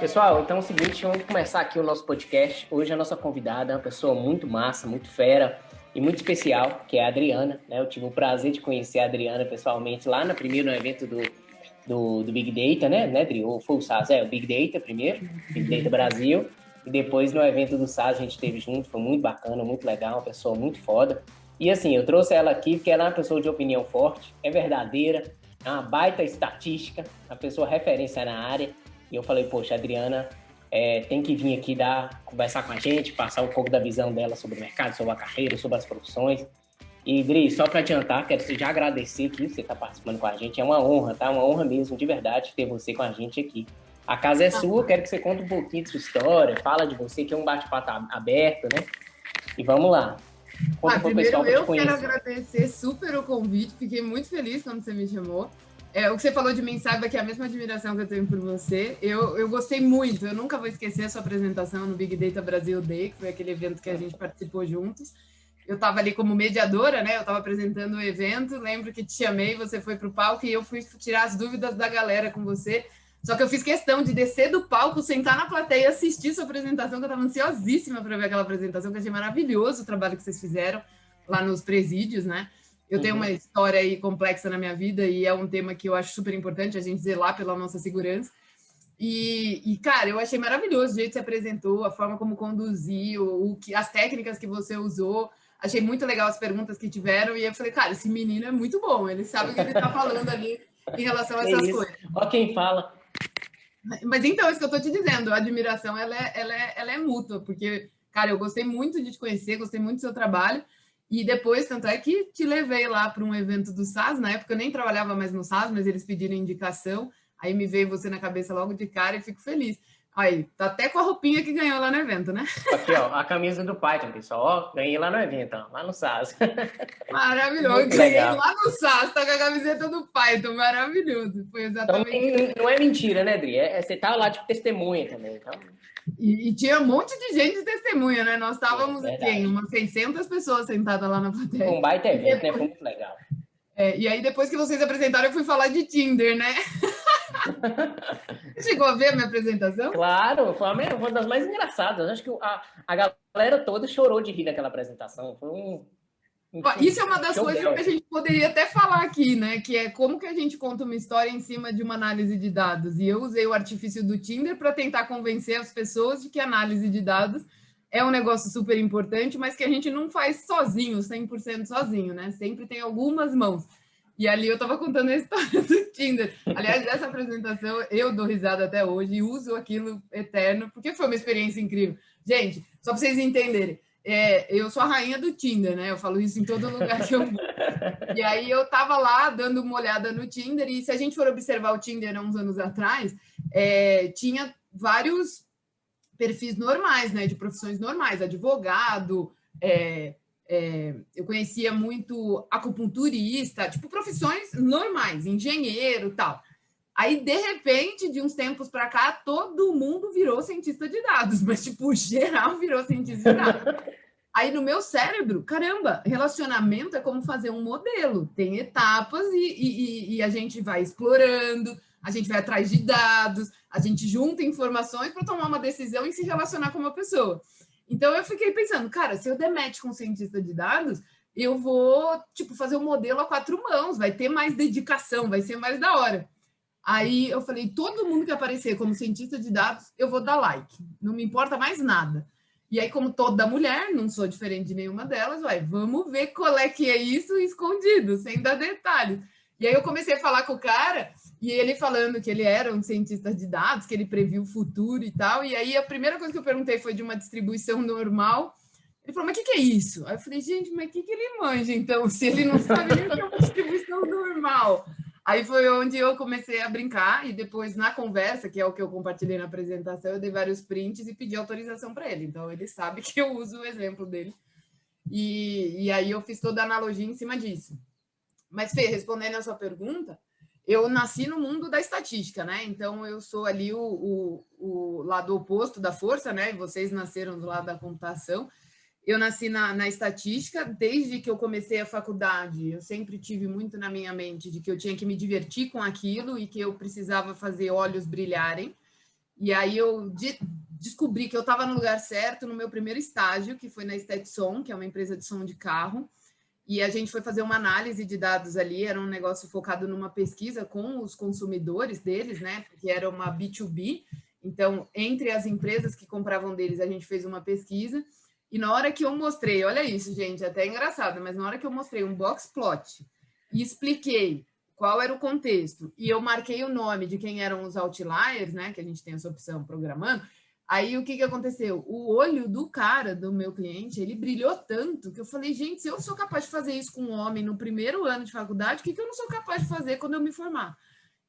pessoal, então é o seguinte, vamos começar aqui o nosso podcast. Hoje a nossa convidada é uma pessoa muito massa, muito fera e muito especial, que é a Adriana, né? Eu tive o prazer de conhecer a Adriana pessoalmente lá no primeiro evento do Big Data, né, Adri? Ou foi o SaaS? O Big Data primeiro, Big Data Brasil, e depois no evento do SaaS a gente esteve junto, foi muito bacana, muito legal, uma pessoa muito foda. E assim, eu trouxe ela aqui porque ela é uma pessoa de opinião forte, é verdadeira, é uma baita estatística, uma pessoa referência na área. E eu falei, poxa, a Adriana tem que vir aqui conversar com a gente, passar um pouco da visão dela sobre o mercado, sobre a carreira, sobre as profissões. E, Dri, só para adiantar, quero já agradecer que você está participando com a gente. É uma honra, tá? Uma honra mesmo, de verdade, ter você com a gente aqui. A casa é sua, quero que você conte um pouquinho de sua história, fala de você, que é um bate-papo aberto, né? E vamos lá. Conta pro pessoal pra te conhecer. Primeiro, eu quero agradecer super o convite, fiquei muito feliz quando você me chamou. O que você falou de mim, saiba que é a mesma admiração que eu tenho por você. Eu gostei muito, eu nunca vou esquecer a sua apresentação no Big Data Brasil Day, que foi aquele evento que a gente participou juntos. Eu estava ali como mediadora, né? Eu estava apresentando o evento, lembro que te chamei, você foi para o palco e eu fui tirar as dúvidas da galera com você. Só que eu fiz questão de descer do palco, sentar na plateia e assistir sua apresentação, que eu estava ansiosíssima para ver aquela apresentação, que eu achei maravilhoso o trabalho que vocês fizeram lá nos presídios, né? Eu tenho uma história aí complexa na minha vida e é um tema que eu acho super importante a gente zelar pela nossa segurança. E cara, eu achei maravilhoso o jeito que você apresentou, a forma como conduziu, as técnicas que você usou. Achei muito legal as perguntas que tiveram e eu falei, cara, esse menino é muito bom, ele sabe o que ele está falando ali em relação a essas coisas. Ó quem fala. Mas então, é isso que eu estou te dizendo, a admiração ela é mútua, porque, cara, eu gostei muito de te conhecer, gostei muito do seu trabalho. E depois, tanto é que te levei lá para um evento do SaaS, na época eu nem trabalhava mais no SaaS, mas eles pediram indicação, aí me veio você na cabeça logo de cara e fico feliz. Aí, tá até com a roupinha que ganhou lá no evento, né? Aqui, ó, a camisa do Python, pessoal, ó, ganhei lá no evento, ó, lá no SaaS. Maravilhoso, ganhei lá no SaaS, tá com a camiseta do Python, maravilhoso. Foi exatamente então, não é mentira, né, Dri? Você tava lá de testemunha também, então... E tinha um monte de gente de testemunha, né? Nós estávamos aqui, umas 600 pessoas sentadas lá na plateia. Foi um baita evento, né? Foi muito legal. E aí, depois que vocês apresentaram, eu fui falar de Tinder, né? Você chegou a ver a minha apresentação? Claro, foi uma das mais engraçadas. Acho que a galera toda chorou de rir naquela apresentação. Foi Isso é uma das coisas que a gente poderia até falar aqui, né? Que é como que a gente conta uma história em cima de uma análise de dados. E eu usei o artifício do Tinder para tentar convencer as pessoas de que a análise de dados é um negócio super importante, mas que a gente não faz sozinho, 100% sozinho, né? Sempre tem algumas mãos. E ali eu estava contando a história do Tinder. Aliás, dessa apresentação eu dou risada até hoje e uso aquilo eterno, porque foi uma experiência incrível. Gente, só para vocês entenderem, eu sou a rainha do Tinder, né? Eu falo isso em todo lugar que eu vou. E aí eu tava lá dando uma olhada no Tinder, e se a gente for observar o Tinder há uns anos atrás, tinha vários perfis normais, né? De profissões normais, advogado, eu conhecia muito acupunturista, tipo profissões normais, engenheiro, tal. Aí, de repente, de uns tempos para cá, todo mundo virou cientista de dados, mas, tipo, geral virou cientista de dados. Aí, no meu cérebro, caramba, relacionamento é como fazer um modelo. Tem etapas e a gente vai explorando, a gente vai atrás de dados, a gente junta informações para tomar uma decisão e se relacionar com uma pessoa. Então, eu fiquei pensando, cara, se eu der match com um cientista de dados, eu vou, tipo, fazer um modelo a 4 mãos, vai ter mais dedicação, vai ser mais da hora. Aí eu falei, todo mundo que aparecer como cientista de dados, eu vou dar like. Não me importa mais nada. E aí, como toda mulher, não sou diferente de nenhuma delas, vamos ver qual é que é isso escondido, sem dar detalhes. E aí eu comecei a falar com o cara, e ele falando que ele era um cientista de dados, que ele previu o futuro e tal. E aí a primeira coisa que eu perguntei foi de uma distribuição normal. Ele falou, mas o que é isso? Aí eu falei, gente, mas o que ele manja, então, se ele não sabe nem o que é uma distribuição normal? Aí foi onde eu comecei a brincar e depois, na conversa, que é o que eu compartilhei na apresentação, eu dei vários prints e pedi autorização para ele. Então, ele sabe que eu uso o exemplo dele. E aí eu fiz toda a analogia em cima disso. Mas, Fê, respondendo a sua pergunta, eu nasci no mundo da estatística, né? Então, eu sou ali o lado oposto da força, né? Vocês nasceram do lado da computação. Eu nasci na estatística, desde que eu comecei a faculdade, eu sempre tive muito na minha mente de que eu tinha que me divertir com aquilo e que eu precisava fazer olhos brilharem. E aí eu descobri que eu estava no lugar certo no meu primeiro estágio, que foi na Stetson, que é uma empresa de som de carro. E a gente foi fazer uma análise de dados ali, era um negócio focado numa pesquisa com os consumidores deles, né? Porque era uma B2B. Então, entre as empresas que compravam deles, a gente fez uma pesquisa. E na hora que eu mostrei, olha isso, gente, até engraçado, mas na hora que eu mostrei um box plot e expliquei qual era o contexto, e eu marquei o nome de quem eram os outliers, né? Que a gente tem essa opção programando. Aí o que aconteceu? O olho do cara, do meu cliente, ele brilhou tanto que eu falei, gente, se eu sou capaz de fazer isso com um homem no primeiro ano de faculdade, o que eu não sou capaz de fazer quando eu me formar?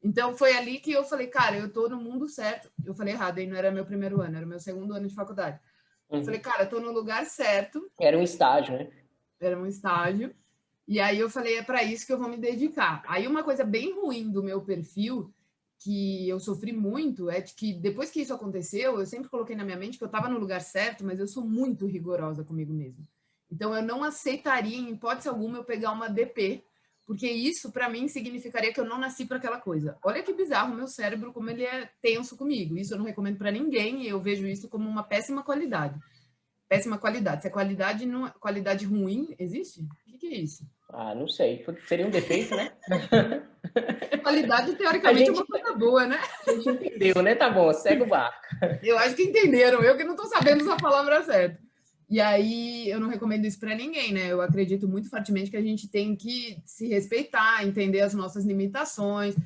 Então foi ali que eu falei, cara, eu tô no mundo certo. Eu falei errado, aí não era meu primeiro ano, era meu segundo ano de faculdade. Eu falei, cara, tô no lugar certo. Era um estágio, né? Era um estágio. E aí eu falei, é para isso que eu vou me dedicar. Aí uma coisa bem ruim do meu perfil, que eu sofri muito, é de que depois que isso aconteceu, eu sempre coloquei na minha mente que eu estava no lugar certo, mas eu sou muito rigorosa comigo mesma. Então eu não aceitaria, em hipótese alguma, eu pegar uma DP, porque isso para mim significaria que eu não nasci para aquela coisa. Olha que bizarro o meu cérebro, como ele é tenso comigo. Isso eu não recomendo para ninguém e eu vejo isso como uma péssima qualidade. Péssima qualidade. Se a qualidade não, qualidade ruim existe? O que é isso? Ah, não sei. Seria um defeito, né? Qualidade, teoricamente, é uma coisa boa, né? A gente entendeu, né? Tá bom, segue o barco. Eu acho que entenderam, eu que não estou sabendo usar a palavra certa. E aí, eu não recomendo isso para ninguém, né? Eu acredito muito fortemente que a gente tem que se respeitar, entender as nossas limitações.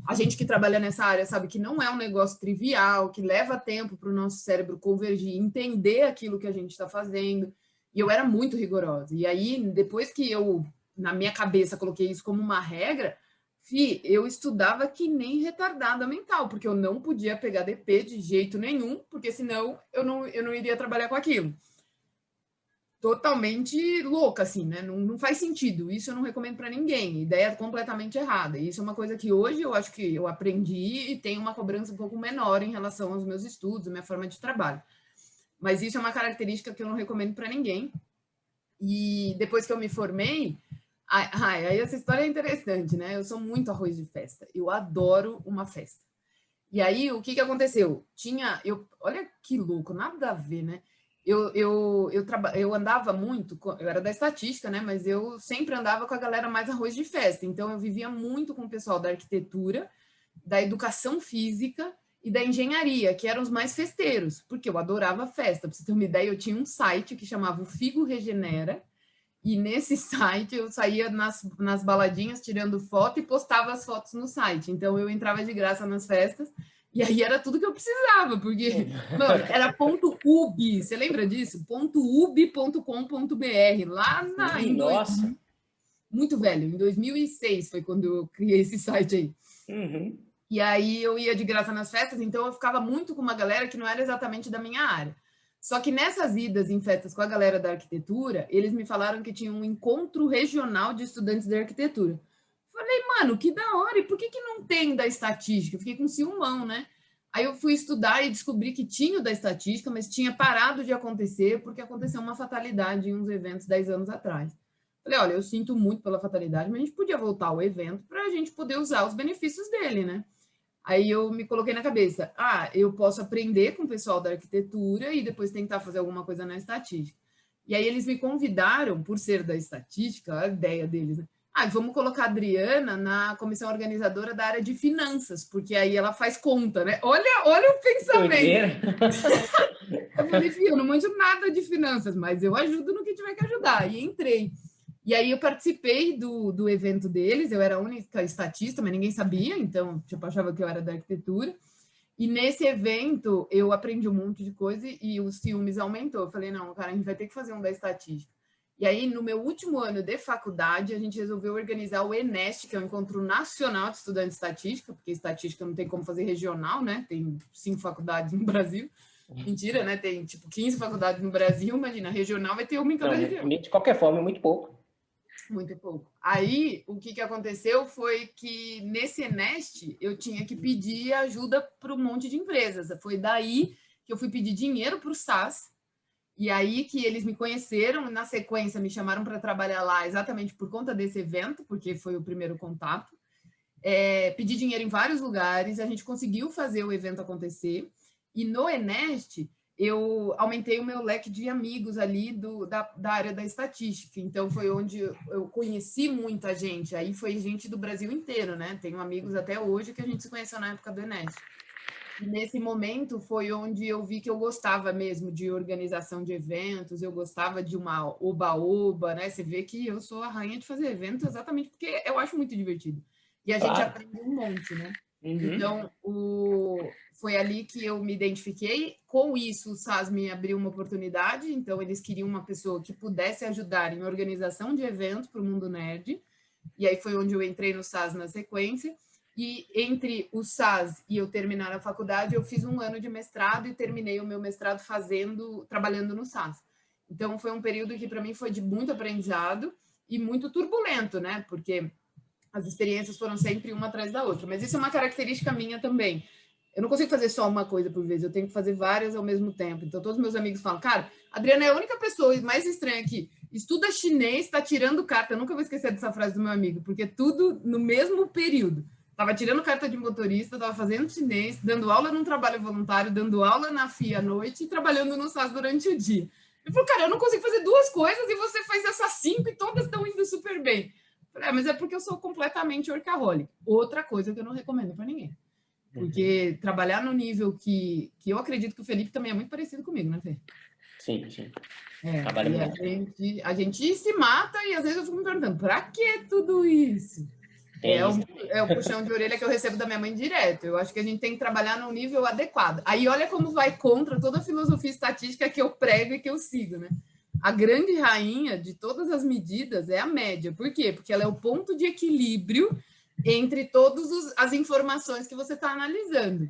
A gente que trabalha nessa área sabe que não é um negócio trivial, que leva tempo para o nosso cérebro convergir, entender aquilo que a gente está fazendo. E eu era muito rigorosa. E aí, depois que eu, na minha cabeça, coloquei isso como uma regra, eu estudava que nem retardada mental, porque eu não podia pegar DP de jeito nenhum, porque senão eu não iria trabalhar com aquilo. Totalmente louca, assim, né? Não faz sentido. Isso eu não recomendo para ninguém. Ideia completamente errada. Isso é uma coisa que hoje eu acho que eu aprendi e tenho uma cobrança um pouco menor em relação aos meus estudos, a minha forma de trabalho. Mas isso é uma característica que eu não recomendo para ninguém. E depois que eu me formei, aí essa história é interessante, né? Eu sou muito arroz de festa. Eu adoro uma festa. E aí, o que aconteceu? Olha que louco, nada a ver, né? Eu andava muito, eu era da estatística, né? Mas eu sempre andava com a galera mais arroz de festa. Então, eu vivia muito com o pessoal da arquitetura, da educação física e da engenharia, que eram os mais festeiros, porque eu adorava festa. Para você ter uma ideia, eu tinha um site que chamava o Figo Regenera, e nesse site eu saía nas baladinhas tirando foto e postava as fotos no site. Então eu entrava de graça nas festas e aí era tudo que eu precisava, porque mano, era .ub, você lembra disso? .ub.com.br, lá Nossa. Muito velho, em 2006 foi quando eu criei esse site aí. Uhum. E aí eu ia de graça nas festas, então eu ficava muito com uma galera que não era exatamente da minha área. Só que nessas idas em festas com a galera da arquitetura, eles me falaram que tinha um encontro regional de estudantes de arquitetura. Falei, mano, que da hora, e por que não tem da estatística? Fiquei com ciúmão, né? Aí eu fui estudar e descobri que tinha o da estatística, mas tinha parado de acontecer porque aconteceu uma fatalidade em uns eventos 10 anos atrás. Falei, olha, eu sinto muito pela fatalidade, mas a gente podia voltar ao evento para a gente poder usar os benefícios dele, né? Aí eu me coloquei na cabeça, eu posso aprender com o pessoal da arquitetura e depois tentar fazer alguma coisa na estatística. E aí eles me convidaram, por ser da estatística, a ideia deles, né? Vamos colocar a Adriana na comissão organizadora da área de finanças, porque aí ela faz conta, né? Olha o pensamento. Eu falei, filho, eu não manjo nada de finanças, mas eu ajudo no que tiver que ajudar. E entrei. E aí eu participei do evento deles, eu era a única estatista, mas ninguém sabia, então tipo, achava que eu era da arquitetura. E nesse evento eu aprendi um monte de coisa e os ciúmes aumentou. Eu falei, não, cara, a gente vai ter que fazer um da estatística. E aí, no meu último ano de faculdade, a gente resolveu organizar o ENEST, que é o Encontro Nacional de Estudantes de Estatística, porque estatística não tem como fazer regional, né? Tem 5 faculdades no Brasil. Mentira, né? Tem, tipo, 15 faculdades no Brasil, imagina, regional vai ter uma em cada região. De qualquer forma, é muito pouco. Muito pouco. Aí, o que aconteceu foi que, nesse ENEST, eu tinha que pedir ajuda para um monte de empresas. Foi daí que eu fui pedir dinheiro para o SAS, e aí que eles me conheceram, na sequência me chamaram para trabalhar lá exatamente por conta desse evento, porque foi o primeiro contato. Pedi dinheiro em vários lugares, a gente conseguiu fazer o evento acontecer, E no Enest, eu aumentei o meu leque de amigos ali da área da estatística. Então, foi onde eu conheci muita gente. Aí foi gente do Brasil inteiro, né? Tenho amigos até hoje que a gente se conheceu na época do Enest. E nesse momento foi onde eu vi que eu gostava mesmo de organização de eventos, eu gostava de uma oba-oba, né? Você vê que eu sou a rainha de fazer eventos exatamente porque eu acho muito divertido. E a gente aprende um monte, né? Então, foi ali que eu me identifiquei. Com isso, o SAS me abriu uma oportunidade. Então, eles queriam uma pessoa que pudesse ajudar em organização de eventos para o mundo nerd. E aí foi onde eu entrei no SAS na sequência. E entre o SAS e eu terminar a faculdade, eu fiz 1 ano de mestrado e terminei o meu mestrado trabalhando no SAS. Então, foi um período que para mim foi de muito aprendizado e muito turbulento, né? Porque as experiências foram sempre uma atrás da outra. Mas isso é uma característica minha também. Eu não consigo fazer só uma coisa por vez, eu tenho que fazer várias ao mesmo tempo. Então, todos meus amigos falam, cara, a Adriana é a única pessoa mais estranha aqui. Estuda chinês, está tirando carta. Eu nunca vou esquecer dessa frase do meu amigo, porque tudo no mesmo período. Estava tirando carta de motorista, estava fazendo chinês, dando aula num trabalho voluntário, dando aula na FIA à noite e trabalhando no SAS durante o dia. Ele falou, cara, eu não consigo fazer 2 coisas e você faz essas 5 e todas estão indo super bem. Eu falei, mas é porque eu sou completamente workaholic. Outra coisa que eu não recomendo para ninguém. Porque trabalhar no nível que eu acredito que o Felipe também é muito parecido comigo, né, Fê? Sim, sim. A gente se mata e às vezes eu fico me perguntando, para que tudo isso? É o puxão de orelha que eu recebo da minha mãe direto. Eu acho que a gente tem que trabalhar num nível adequado. Aí olha como vai contra toda a filosofia estatística que eu prego e que eu sigo, né? A grande rainha de todas as medidas é a média. Por quê? Porque ela é o ponto de equilíbrio entre todas as informações que você está analisando.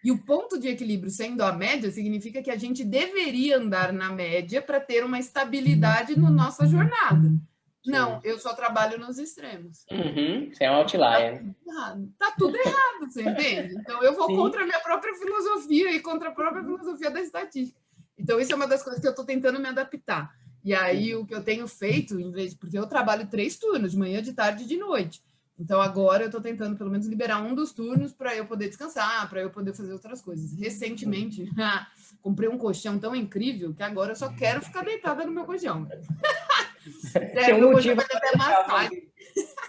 E o ponto de equilíbrio sendo a média significa que a gente deveria andar na média para ter uma estabilidade na nossa jornada. Não, eu só trabalho nos extremos. Você é um outlier. Tá tudo errado, você entende? Então, eu vou contra a minha própria filosofia e contra a própria filosofia da estatística. Então, isso é uma das coisas que eu estou tentando me adaptar. E aí, o que eu tenho feito, porque eu trabalho 3 turnos, de manhã, de tarde e de noite. Então, agora eu estou tentando, pelo menos, liberar um dos turnos para eu poder descansar, para eu poder fazer outras coisas. Recentemente, comprei um colchão tão incrível que agora eu só quero ficar deitada no meu colchão. Tem um motivo para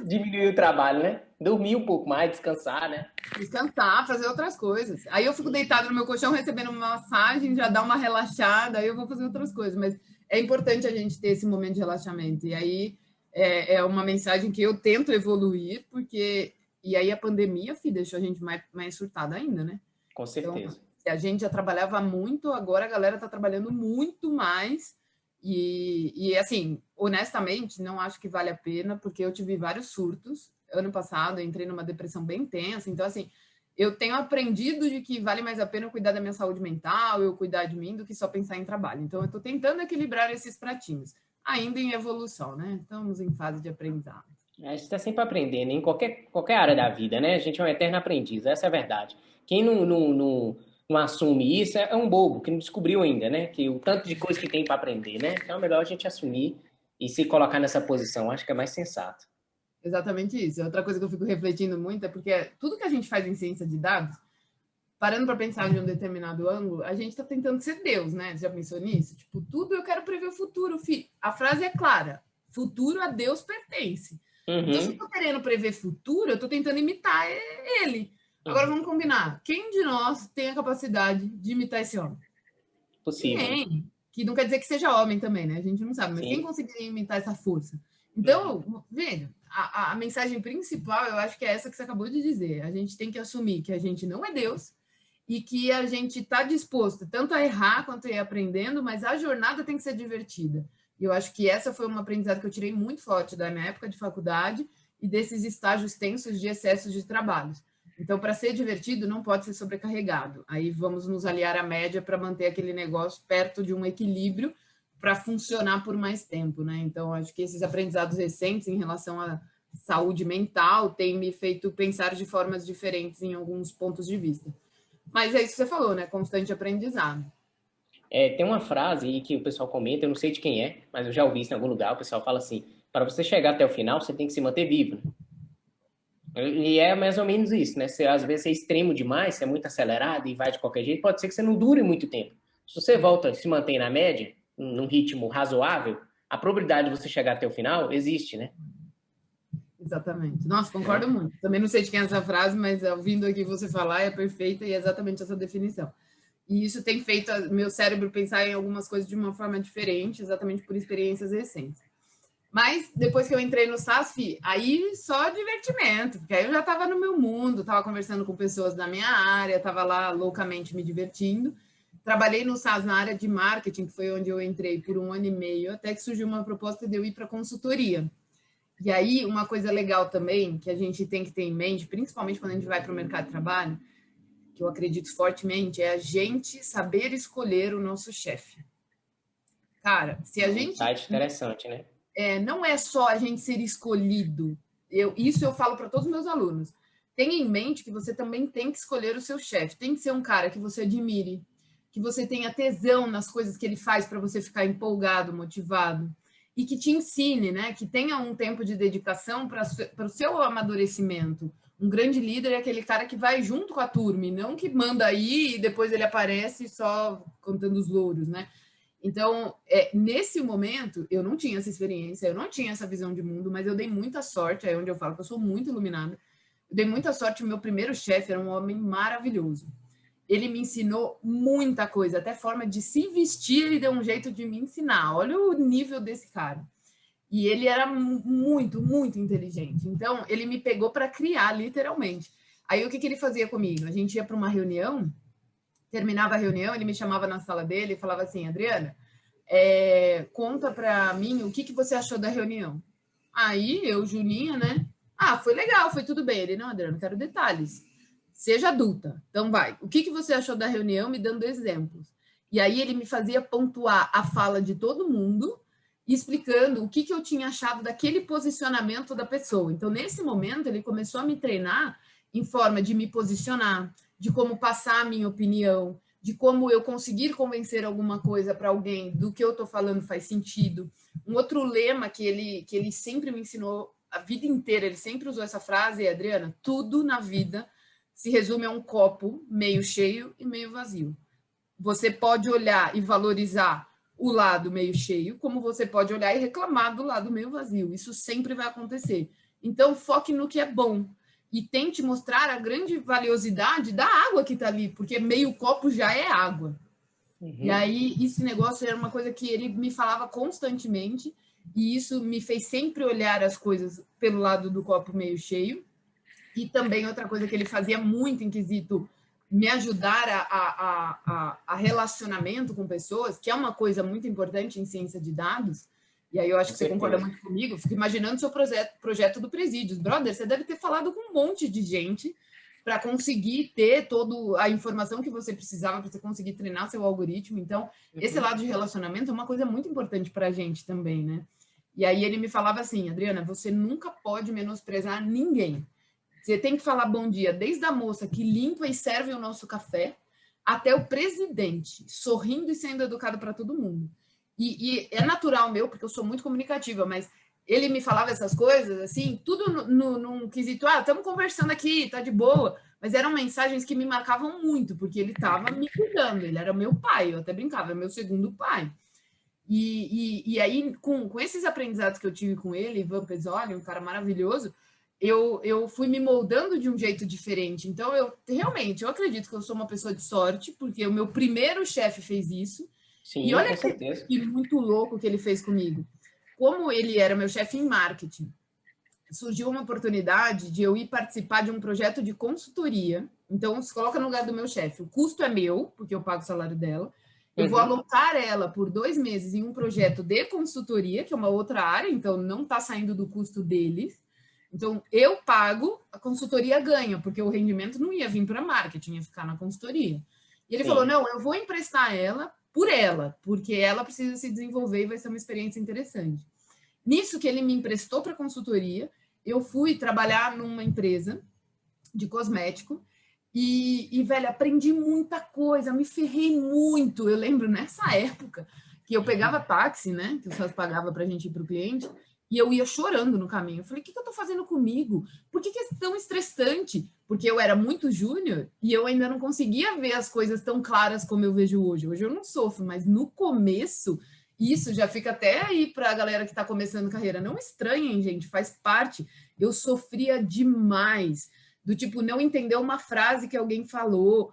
diminuir o trabalho, né? Dormir um pouco mais, descansar, né? Descansar, fazer outras coisas. Aí eu fico deitada no meu colchão recebendo uma massagem, já dá uma relaxada, aí eu vou fazer outras coisas. Mas é importante a gente ter esse momento de relaxamento. E aí é uma mensagem que eu tento evoluir, porque... E aí a pandemia, deixou a gente mais surtada ainda, né? Com certeza. Então, a gente já trabalhava muito, agora a galera está trabalhando muito mais. E assim, honestamente, não acho que vale a pena, porque eu tive vários surtos. Ano passado, eu entrei numa depressão bem intensa. Então, assim, eu tenho aprendido de que vale mais a pena eu cuidar da minha saúde mental, eu cuidar de mim, do que só pensar em trabalho. Então, eu estou tentando equilibrar esses pratinhos, ainda em evolução, né? Estamos em fase de aprendizado. A gente está sempre aprendendo, em qualquer área da vida, né? A gente é um eterno aprendiz, essa é a verdade. Quem não assume isso é um bobo, que não descobriu ainda, né? Que o tanto de coisa que tem para aprender, né? Então é melhor a gente assumir e se colocar nessa posição. Acho que é mais sensato. Exatamente isso. Outra coisa que eu fico refletindo muito é porque tudo que a gente faz em ciência de dados, parando para pensar de um determinado ângulo, a gente está tentando ser Deus, né? Você já pensou nisso? Tipo, tudo eu quero prever o futuro, filho. A frase é clara. Futuro a Deus pertence. Então, se eu estou querendo prever futuro, eu estou tentando imitar ele. Agora, vamos combinar. Quem de nós tem a capacidade de imitar esse homem? Possível. Ninguém. Que não quer dizer que seja homem também, né? A gente não sabe. Mas quem conseguiria imitar essa força? Então, veja, a mensagem principal, eu acho que é essa que você acabou de dizer. A gente tem que assumir que a gente não é Deus e que a gente está disposto tanto a errar quanto a ir aprendendo, mas a jornada tem que ser divertida. E eu acho que essa foi uma aprendizado que eu tirei muito forte da minha época de faculdade e desses estágios tensos de excessos de trabalhos. Então, para ser divertido, não pode ser sobrecarregado. Aí vamos nos aliar à média para manter aquele negócio perto de um equilíbrio para funcionar por mais tempo, né? Então, acho que esses aprendizados recentes em relação à saúde mental têm me feito pensar de formas diferentes em alguns pontos de vista. Mas é isso que você falou, né? Constante aprendizado. Tem uma frase aí que o pessoal comenta, eu não sei de quem é, mas eu já ouvi isso em algum lugar, o pessoal fala assim, para você chegar até o final, você tem que se manter vivo. E é mais ou menos isso, né? Às vezes é extremo demais, você é muito acelerado e vai de qualquer jeito, pode ser que você não dure muito tempo. Se você volta e se mantém na média, num ritmo razoável, a probabilidade de você chegar até o final existe, né? Exatamente. Nossa, concordo É. muito. Também não sei de quem é essa frase, mas ouvindo aqui você falar é perfeita e é exatamente essa definição. E isso tem feito meu cérebro pensar em algumas coisas de uma forma diferente, exatamente por experiências recentes. Mas depois que eu entrei no SASF, aí só divertimento, porque aí eu já estava no meu mundo, estava conversando com pessoas da minha área, estava lá loucamente me divertindo. Trabalhei no SAS na área de marketing, que foi onde eu entrei por 1 ano e meio, até que surgiu uma proposta de eu ir para consultoria. E aí, uma coisa legal também, que a gente tem que ter em mente, principalmente quando a gente vai para o mercado de trabalho, que eu acredito fortemente, é a gente saber escolher o nosso chefe. Cara, se a gente... Insight interessante, né? não é só a gente ser escolhido. Isso eu falo para todos os meus alunos. Tenha em mente que você também tem que escolher o seu chefe. Tem que ser um cara que você admire, que você tenha tesão nas coisas que ele faz para você ficar empolgado, motivado. E que te ensine, né? Que tenha um tempo de dedicação para o seu amadurecimento. Um grande líder é aquele cara que vai junto com a turma, e não que manda aí e depois ele aparece só contando os louros, né? Então, nesse momento, eu não tinha essa experiência, eu não tinha essa visão de mundo, mas eu dei muita sorte, é onde eu falo que eu sou muito iluminada. Eu dei muita sorte, o meu primeiro chefe era um homem maravilhoso. Ele me ensinou muita coisa, até forma de se vestir, ele deu um jeito de me ensinar. Olha o nível desse cara. E ele era muito, muito inteligente. Então, ele me pegou para criar, literalmente. Aí, o que ele fazia comigo? A gente ia para uma reunião, terminava a reunião, ele me chamava na sala dele e falava assim, Adriana, conta para mim o que você achou da reunião. Aí eu, Juninha, né? Ah, foi legal, foi tudo bem. Ele, não, Adriana, quero detalhes. Seja adulta. Então vai. O que você achou da reunião, me dando exemplos. E aí ele me fazia pontuar a fala de todo mundo, explicando o que eu tinha achado daquele posicionamento da pessoa. Então, nesse momento, ele começou a me treinar em forma de me posicionar, de como passar a minha opinião, de como eu conseguir convencer alguma coisa para alguém do que eu estou falando faz sentido. Um outro lema que ele sempre me ensinou a vida inteira, ele sempre usou essa frase, Adriana, tudo na vida se resume a um copo meio cheio e meio vazio. Você pode olhar e valorizar o lado meio cheio, como você pode olhar e reclamar do lado meio vazio. Isso sempre vai acontecer. Então, foque no que é bom e tente mostrar a grande valiosidade da água que está ali, porque meio copo já é água. Uhum. E aí, esse negócio era uma coisa que ele me falava constantemente, e isso me fez sempre olhar as coisas pelo lado do copo meio cheio. E também outra coisa que ele fazia muito em quesito me ajudar a relacionamento com pessoas, que é uma coisa muito importante em ciência de dados. E aí eu acho que você concorda muito comigo. Fico imaginando o seu projeto do Presídios. Brother, você deve ter falado com um monte de gente para conseguir ter toda a informação que você precisava para você conseguir treinar seu algoritmo. Então, esse lado de relacionamento é uma coisa muito importante para a gente também, né? E aí ele me falava assim, Adriana, você nunca pode menosprezar ninguém. Você tem que falar bom dia, desde a moça que limpa e serve o nosso café, até o presidente, sorrindo e sendo educado para todo mundo. E é natural meu, porque eu sou muito comunicativa, mas ele me falava essas coisas, assim, tudo num quesito, estamos conversando aqui, tá de boa, mas eram mensagens que me marcavam muito, porque ele estava me cuidando, ele era meu pai, eu até brincava, é meu segundo pai. E aí, com esses aprendizados que eu tive com ele, Ivan Pezzoli, um cara maravilhoso, eu fui me moldando de um jeito diferente. Então, eu acredito que eu sou uma pessoa de sorte, porque o meu primeiro chefe fez isso. Sim, e olha com certeza. Que muito louco que ele fez comigo. Como ele era meu chefe em marketing, surgiu uma oportunidade de eu ir participar de um projeto de consultoria. Então, se coloca no lugar do meu chefe. O custo é meu, porque eu pago o salário dela. Eu vou alocar ela por 2 meses em um projeto de consultoria, que é uma outra área, então não está saindo do custo deles. Então, eu pago, a consultoria ganha, porque o rendimento não ia vir para marketing, ia ficar na consultoria. E ele falou, não, eu vou emprestar ela, porque ela precisa se desenvolver e vai ser uma experiência interessante. Nisso que ele me emprestou para consultoria, eu fui trabalhar numa empresa de cosmético e, velho, aprendi muita coisa, me ferrei muito. Eu lembro nessa época que eu pegava táxi, né, que o SAS pagava para a gente ir para o cliente, E eu ia chorando no caminho. Eu falei, o que eu tô fazendo comigo? Por que é tão estressante? Porque eu era muito júnior e eu ainda não conseguia ver as coisas tão claras como eu vejo hoje. Hoje eu não sofro, mas no começo, isso já fica até aí para a galera que está começando carreira. Não estranhem, gente, faz parte. Eu sofria demais. Do tipo, não entender uma frase que alguém falou.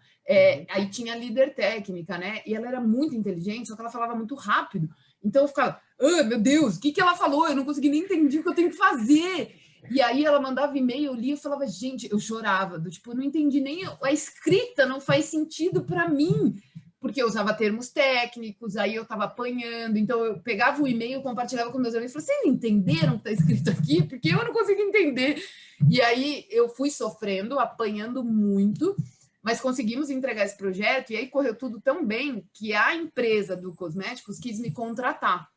Aí tinha a líder técnica, né? E ela era muito inteligente, só que ela falava muito rápido. Então eu ficava, meu Deus, o que ela falou? Eu não consegui nem entender o que eu tenho que fazer. E aí ela mandava e-mail, eu lia e falava, gente, eu chorava, do tipo, eu não entendi nem a escrita, não faz sentido para mim, porque eu usava termos técnicos, aí eu estava apanhando, então eu pegava o e-mail, compartilhava com meus amigos, e falava, vocês entenderam o que está escrito aqui? Porque eu não consigo entender. E aí eu fui sofrendo, apanhando muito, mas conseguimos entregar esse projeto, e aí correu tudo tão bem que a empresa do Cosméticos quis me contratar.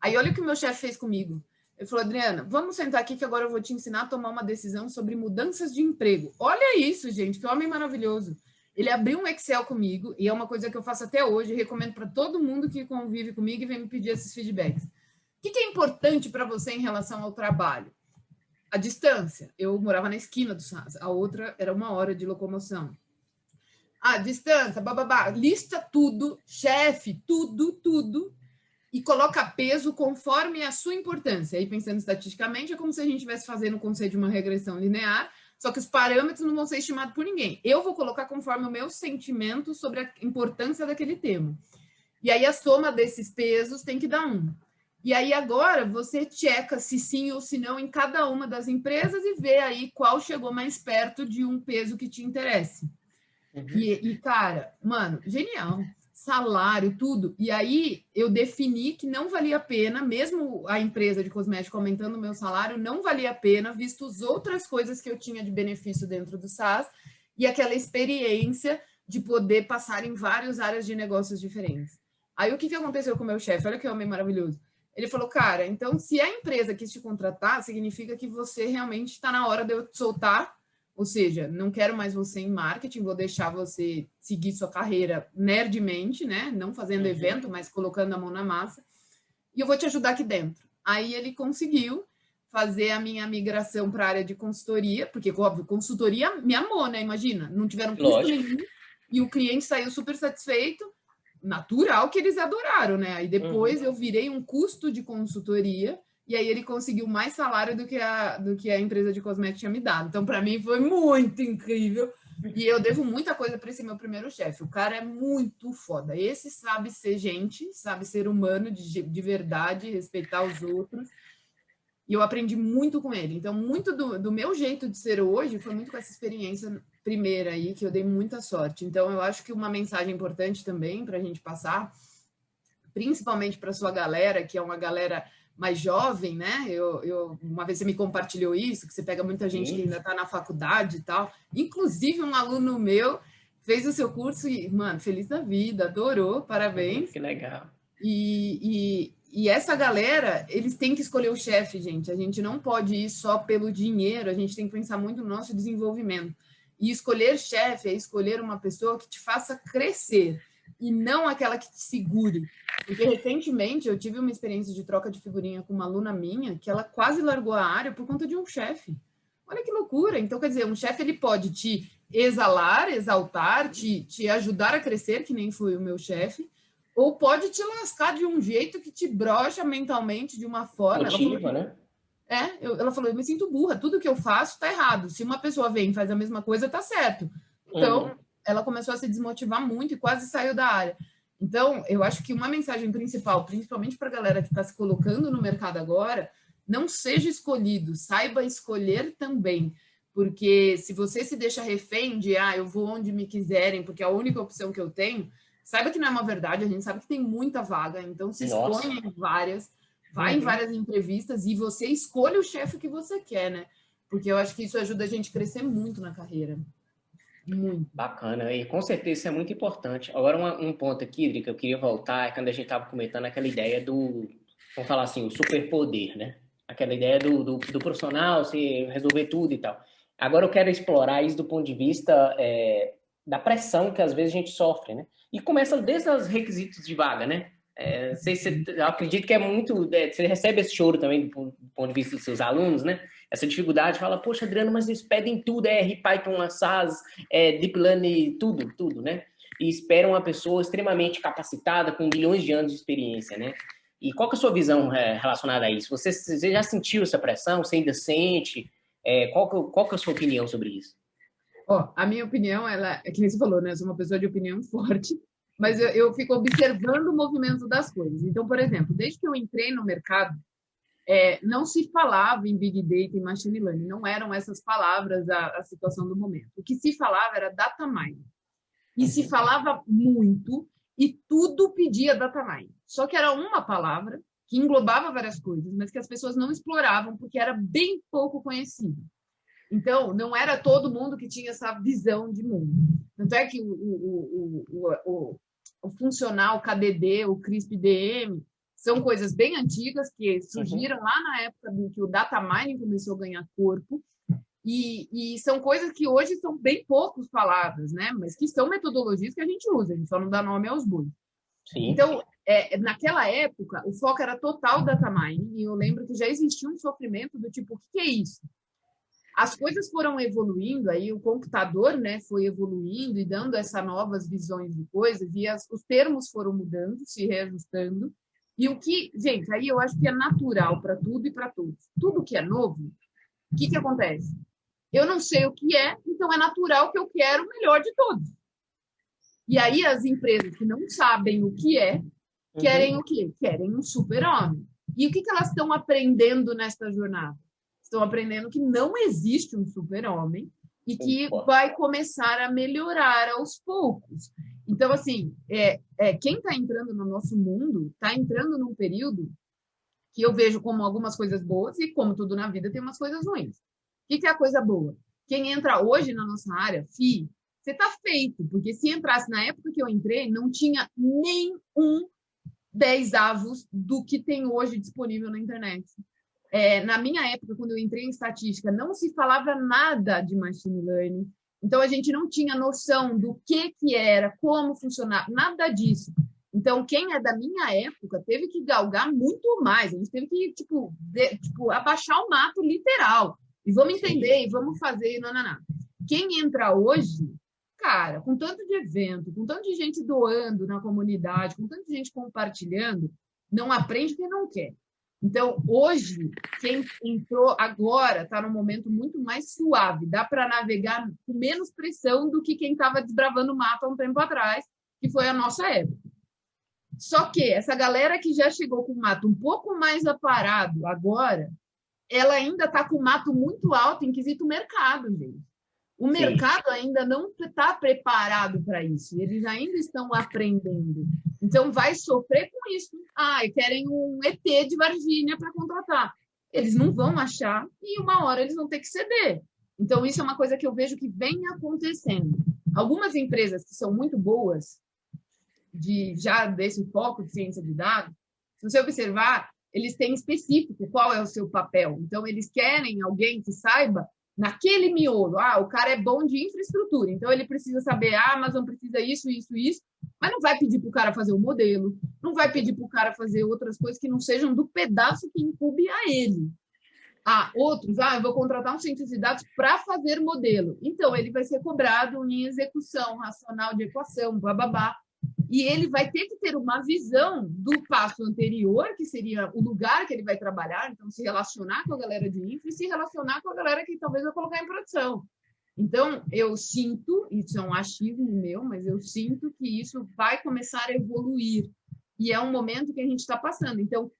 Aí olha o que o meu chefe fez comigo. Ele falou, Adriana, vamos sentar aqui que agora eu vou te ensinar a tomar uma decisão sobre mudanças de emprego. Olha isso, gente, que homem maravilhoso. Ele abriu um Excel comigo, e é uma coisa que eu faço até hoje, recomendo para todo mundo que convive comigo e vem me pedir esses feedbacks. O que é importante para você em relação ao trabalho? A distância. Eu morava na esquina do SAS, a outra era 1 hora de locomoção. A distância, bababá, lista tudo, chefe, tudo, e coloca peso conforme a sua importância. Aí, pensando estatisticamente, é como se a gente estivesse fazendo o conceito de uma regressão linear, só que os parâmetros não vão ser estimados por ninguém. Eu vou colocar conforme o meu sentimento sobre a importância daquele tema. E aí, a soma desses pesos tem que dar 1. E aí, agora, você checa se sim ou se não em cada uma das empresas e vê aí qual chegou mais perto de um peso que te interesse. E, cara, mano, genial. Salário, tudo. E aí eu defini que não valia a pena, mesmo a empresa de cosmético aumentando o meu salário, não valia a pena, visto as outras coisas que eu tinha de benefício dentro do SaaS e aquela experiência de poder passar em várias áreas de negócios diferentes. Aí o que aconteceu com o meu chefe? Olha que homem maravilhoso. Ele falou, cara, então se a empresa quis te contratar, significa que você realmente está na hora de eu te soltar. Ou seja, não quero mais você em marketing, vou deixar você seguir sua carreira nerdmente, né? Não fazendo evento, mas colocando a mão na massa. E eu vou te ajudar aqui dentro. Aí ele conseguiu fazer a minha migração para a área de consultoria, porque, óbvio, consultoria me amou, né? Imagina, não tiveram custo nenhum e o cliente saiu super satisfeito. Natural que eles adoraram, né? Aí depois eu virei um custo de consultoria. E aí ele conseguiu mais salário do que a empresa de cosméticos tinha me dado. Então, para mim, foi muito incrível. E eu devo muita coisa para esse meu primeiro chefe. O cara é muito foda. Esse sabe ser gente, sabe ser humano de verdade, respeitar os outros. E eu aprendi muito com ele. Então, muito do meu jeito de ser hoje foi muito com essa experiência primeira aí, que eu dei muita sorte. Então, eu acho que uma mensagem importante também para a gente passar, principalmente para sua galera, que é uma galera mais jovem, né? Uma vez você me compartilhou isso, que você pega muita gente que ainda está na faculdade e tal. Inclusive, um aluno meu fez o seu curso e, mano, feliz da vida, adorou, parabéns. Que legal. E essa galera, eles têm que escolher o chefe, gente. A gente não pode ir só pelo dinheiro, a gente tem que pensar muito no nosso desenvolvimento. E escolher chefe é escolher uma pessoa que te faça crescer e não aquela que te segure. Porque recentemente eu tive uma experiência de troca de figurinha com uma aluna minha que ela quase largou a área por conta de um chefe. Olha que loucura. Então, quer dizer, um chefe ele pode te exalar, exaltar, te ajudar a crescer, que nem foi o meu chefe, ou pode te lascar de um jeito que te brocha mentalmente de uma forma. Motiva, né? Ela falou, eu me sinto burra, tudo que eu faço está errado. Se uma pessoa vem e faz a mesma coisa, está certo. Então, ela começou a se desmotivar muito e quase saiu da área. Então, eu acho que uma mensagem principal, principalmente para a galera que está se colocando no mercado agora, não seja escolhido, saiba escolher também. Porque se você se deixa refém de, eu vou onde me quiserem, porque é a única opção que eu tenho, saiba que não é uma verdade, a gente sabe que tem muita vaga, então se expõe em várias, vai em várias entrevistas e você escolhe o chefe que você quer, né? Porque eu acho que isso ajuda a gente a crescer muito na carreira. Muito. Bacana, e com certeza isso é muito importante. Agora, um ponto aqui, Dri, que eu queria voltar, é quando a gente estava comentando aquela ideia do, vamos falar assim, o superpoder, né? Aquela ideia do profissional, se resolver tudo e tal. Agora eu quero explorar isso do ponto de vista da pressão que às vezes a gente sofre, né? E começa desde os requisitos de vaga, né? Não sei se eu acredito que é muito. Você recebe esse choro também do ponto de vista dos seus alunos, né? Essa dificuldade, fala, poxa, Adriano, mas eles pedem tudo, R, Python, SAS, Deep Learning, tudo, né? E esperam uma pessoa extremamente capacitada, com milhões de anos de experiência, né? E qual que é a sua visão relacionada a isso? Você já sentiu essa pressão? Você ainda sente? Qual que é a sua opinião sobre isso? A minha opinião, ela é que nem você falou, né? Eu sou uma pessoa de opinião forte, mas eu fico observando o movimento das coisas. Então, por exemplo, desde que eu entrei no mercado, não se falava em Big Data e Machine Learning, não eram essas palavras a situação do momento. O que se falava era data mining. E se falava muito, e tudo pedia data mining. Só que era uma palavra que englobava várias coisas, mas que as pessoas não exploravam porque era bem pouco conhecido. Então, não era todo mundo que tinha essa visão de mundo. Tanto é que o funcional, o KDD, o CRISP-DM, são coisas bem antigas que surgiram lá na época em que o data mining começou a ganhar corpo, e são coisas que hoje são bem poucos faladas, né? Mas que são metodologias que a gente usa, a gente só não dá nome aos bois. Então, naquela época, o foco era total data mining, e eu lembro que já existia um sofrimento do tipo, o que é isso? As coisas foram evoluindo, aí o computador, né, foi evoluindo e dando essas novas visões de coisas, e os termos foram mudando, se reajustando. E o que, gente, aí eu acho que é natural para tudo e para todos. Tudo que é novo, o que acontece? Eu não sei o que é, então é natural que eu quero o melhor de todos. E aí as empresas que não sabem o que é, querem o quê? Querem um super-homem. E o que elas estão aprendendo nesta jornada? Estão aprendendo que não existe um super-homem e que vai começar a melhorar aos poucos. Então, assim, quem está entrando no nosso mundo está entrando num período que eu vejo como algumas coisas boas e, como tudo na vida, tem umas coisas ruins. O que é a coisa boa? Quem entra hoje na nossa área, você está feito, porque se entrasse na época que eu entrei, não tinha nem 10avos do que tem hoje disponível na internet. Na minha época, quando eu entrei em estatística, não se falava nada de machine learning. Então, a gente não tinha noção do que era, como funcionava, nada disso. Então, quem é da minha época teve que galgar muito mais. A gente teve que, abaixar o mato literal. E vamos entender, e vamos fazer, não. Quem entra hoje, cara, com tanto de evento, com tanto de gente doando na comunidade, com tanta gente compartilhando, não aprende quem não quer. Então, hoje, quem entrou agora está num momento muito mais suave. Dá para navegar com menos pressão do que quem estava desbravando o mato há um tempo atrás, que foi a nossa época. Só que essa galera que já chegou com o mato um pouco mais aparado agora, ela ainda está com o mato muito alto em quesito mercado, gente. O mercado ainda não está preparado para isso. Eles ainda estão aprendendo. Então, vai sofrer com isso. Querem um ET de Varginha para contratar. Eles não vão achar e uma hora eles vão ter que ceder. Então, isso é uma coisa que eu vejo que vem acontecendo. Algumas empresas que são muito boas, já desse foco de ciência de dados, se você observar, eles têm específico qual é o seu papel. Então, eles querem alguém que saiba naquele miolo. O cara é bom de infraestrutura, então ele precisa saber, a Amazon precisa isso, mas não vai pedir para o cara fazer o modelo, não vai pedir para o cara fazer outras coisas que não sejam do pedaço que incube a ele. Outros, eu vou contratar um cientista de dados para fazer modelo. Então, ele vai ser cobrado em execução racional de equação, bababá. E ele vai ter que ter uma visão do passo anterior, que seria o lugar que ele vai trabalhar, então se relacionar com a galera de infra e se relacionar com a galera que talvez vai colocar em produção. Então, eu sinto, isso é um achismo meu, mas eu sinto que isso vai começar a evoluir. E é um momento que a gente está passando. Então,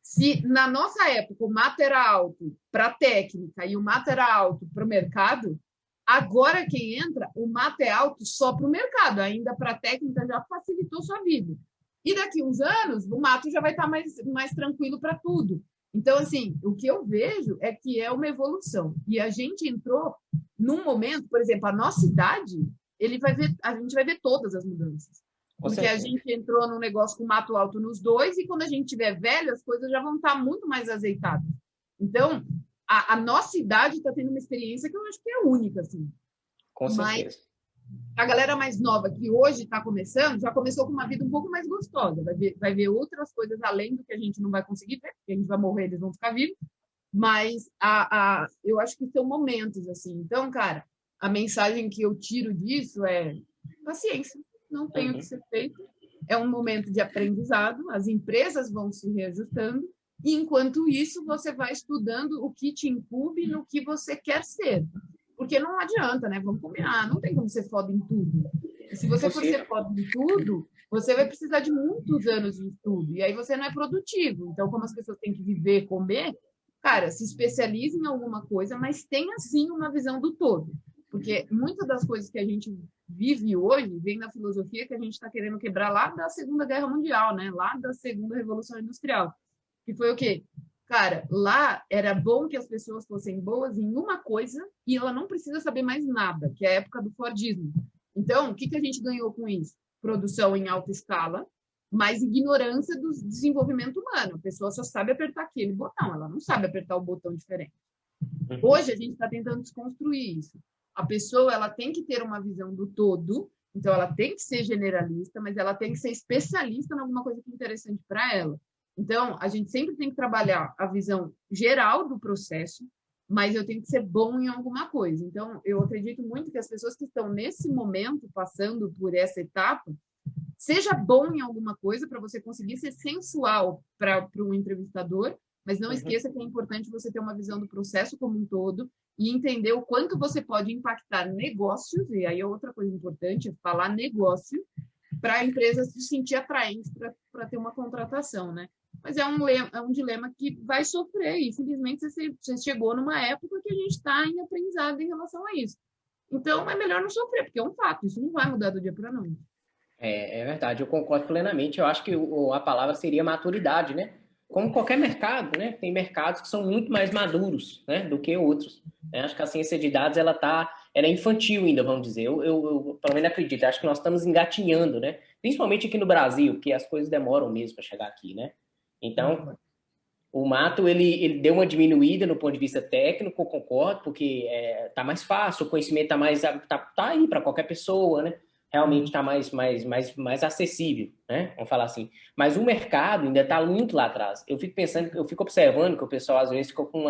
se na nossa época o mato era alto para a técnica e o mato era alto para o mercado, agora, quem entra, o mato é alto só para o mercado, ainda para a técnica já facilitou sua vida. E daqui uns anos, o mato já vai estar mais tranquilo para tudo. Então, assim, o que eu vejo é que é uma evolução. E a gente entrou num momento, por exemplo, a nossa idade, a gente vai ver todas as mudanças. Porque a gente entrou num negócio com mato alto nos dois, e quando a gente tiver velho, as coisas já vão estar muito mais azeitadas. Então, a nossa idade está tendo uma experiência que eu acho que é única, assim. Com certeza. A galera mais nova, que hoje está começando, já começou com uma vida um pouco mais gostosa. Vai ver outras coisas além do que a gente não vai conseguir ver, porque a gente vai morrer, eles vão ficar vivos. Mas eu acho que são momentos, assim. Então, cara, a mensagem que eu tiro disso é paciência, não tem o que ser feito. É um momento de aprendizado, as empresas vão se reajustando, e enquanto isso, você vai estudando o que te incube no que você quer ser. Porque não adianta, né? Vamos combinar, não tem como ser foda em tudo. E se você for ser foda em tudo, você vai precisar de muitos anos de estudo, e aí você não é produtivo. Então, como as pessoas têm que viver, comer, cara, se especialize em alguma coisa, mas tenha, sim, uma visão do todo. Porque muitas das coisas que a gente vive hoje vem da filosofia que a gente está querendo quebrar lá da Segunda Guerra Mundial, né? Lá da Segunda Revolução Industrial. Que foi o quê? Cara, lá era bom que as pessoas fossem boas em uma coisa e ela não precisa saber mais nada, que é a época do Fordismo. Então, o que a gente ganhou com isso? Produção em alta escala, mas ignorância do desenvolvimento humano. A pessoa só sabe apertar aquele botão, ela não sabe apertar o botão diferente. Hoje a gente está tentando desconstruir isso. A pessoa ela tem que ter uma visão do todo, então ela tem que ser generalista, mas ela tem que ser especialista em alguma coisa que é interessante para ela. Então, a gente sempre tem que trabalhar a visão geral do processo, mas eu tenho que ser bom em alguma coisa. Então, eu acredito muito que as pessoas que estão nesse momento, passando por essa etapa, seja bom em alguma coisa para você conseguir ser sensual para um entrevistador, mas não esqueça que é importante você ter uma visão do processo como um todo e entender o quanto você pode impactar negócios, e aí é outra coisa importante, é falar negócio, para a empresa se sentir atraente para ter uma contratação, né? Mas é um dilema que vai sofrer, e simplesmente você chegou numa época que a gente está em aprendizado em relação a isso. Então, é melhor não sofrer, porque é um fato, isso não vai mudar do dia para a noite. É verdade, eu concordo plenamente. Eu acho que a palavra seria maturidade, né? Como qualquer mercado, né? Tem mercados que são muito mais maduros, né, do que outros. Né? Acho que a ciência de dados ela é infantil ainda, vamos dizer. Eu pelo menos acredito. Acho que nós estamos engatinhando, né? Principalmente aqui no Brasil, que as coisas demoram mesmo para chegar aqui, né? Então, o mato ele deu uma diminuída no ponto de vista técnico, eu concordo, porque tá mais fácil, o conhecimento tá aí para qualquer pessoa, né? Realmente está mais acessível, né? Vamos falar assim. Mas o mercado ainda está muito lá atrás. Eu fico pensando, eu fico observando que o pessoal às vezes ficou com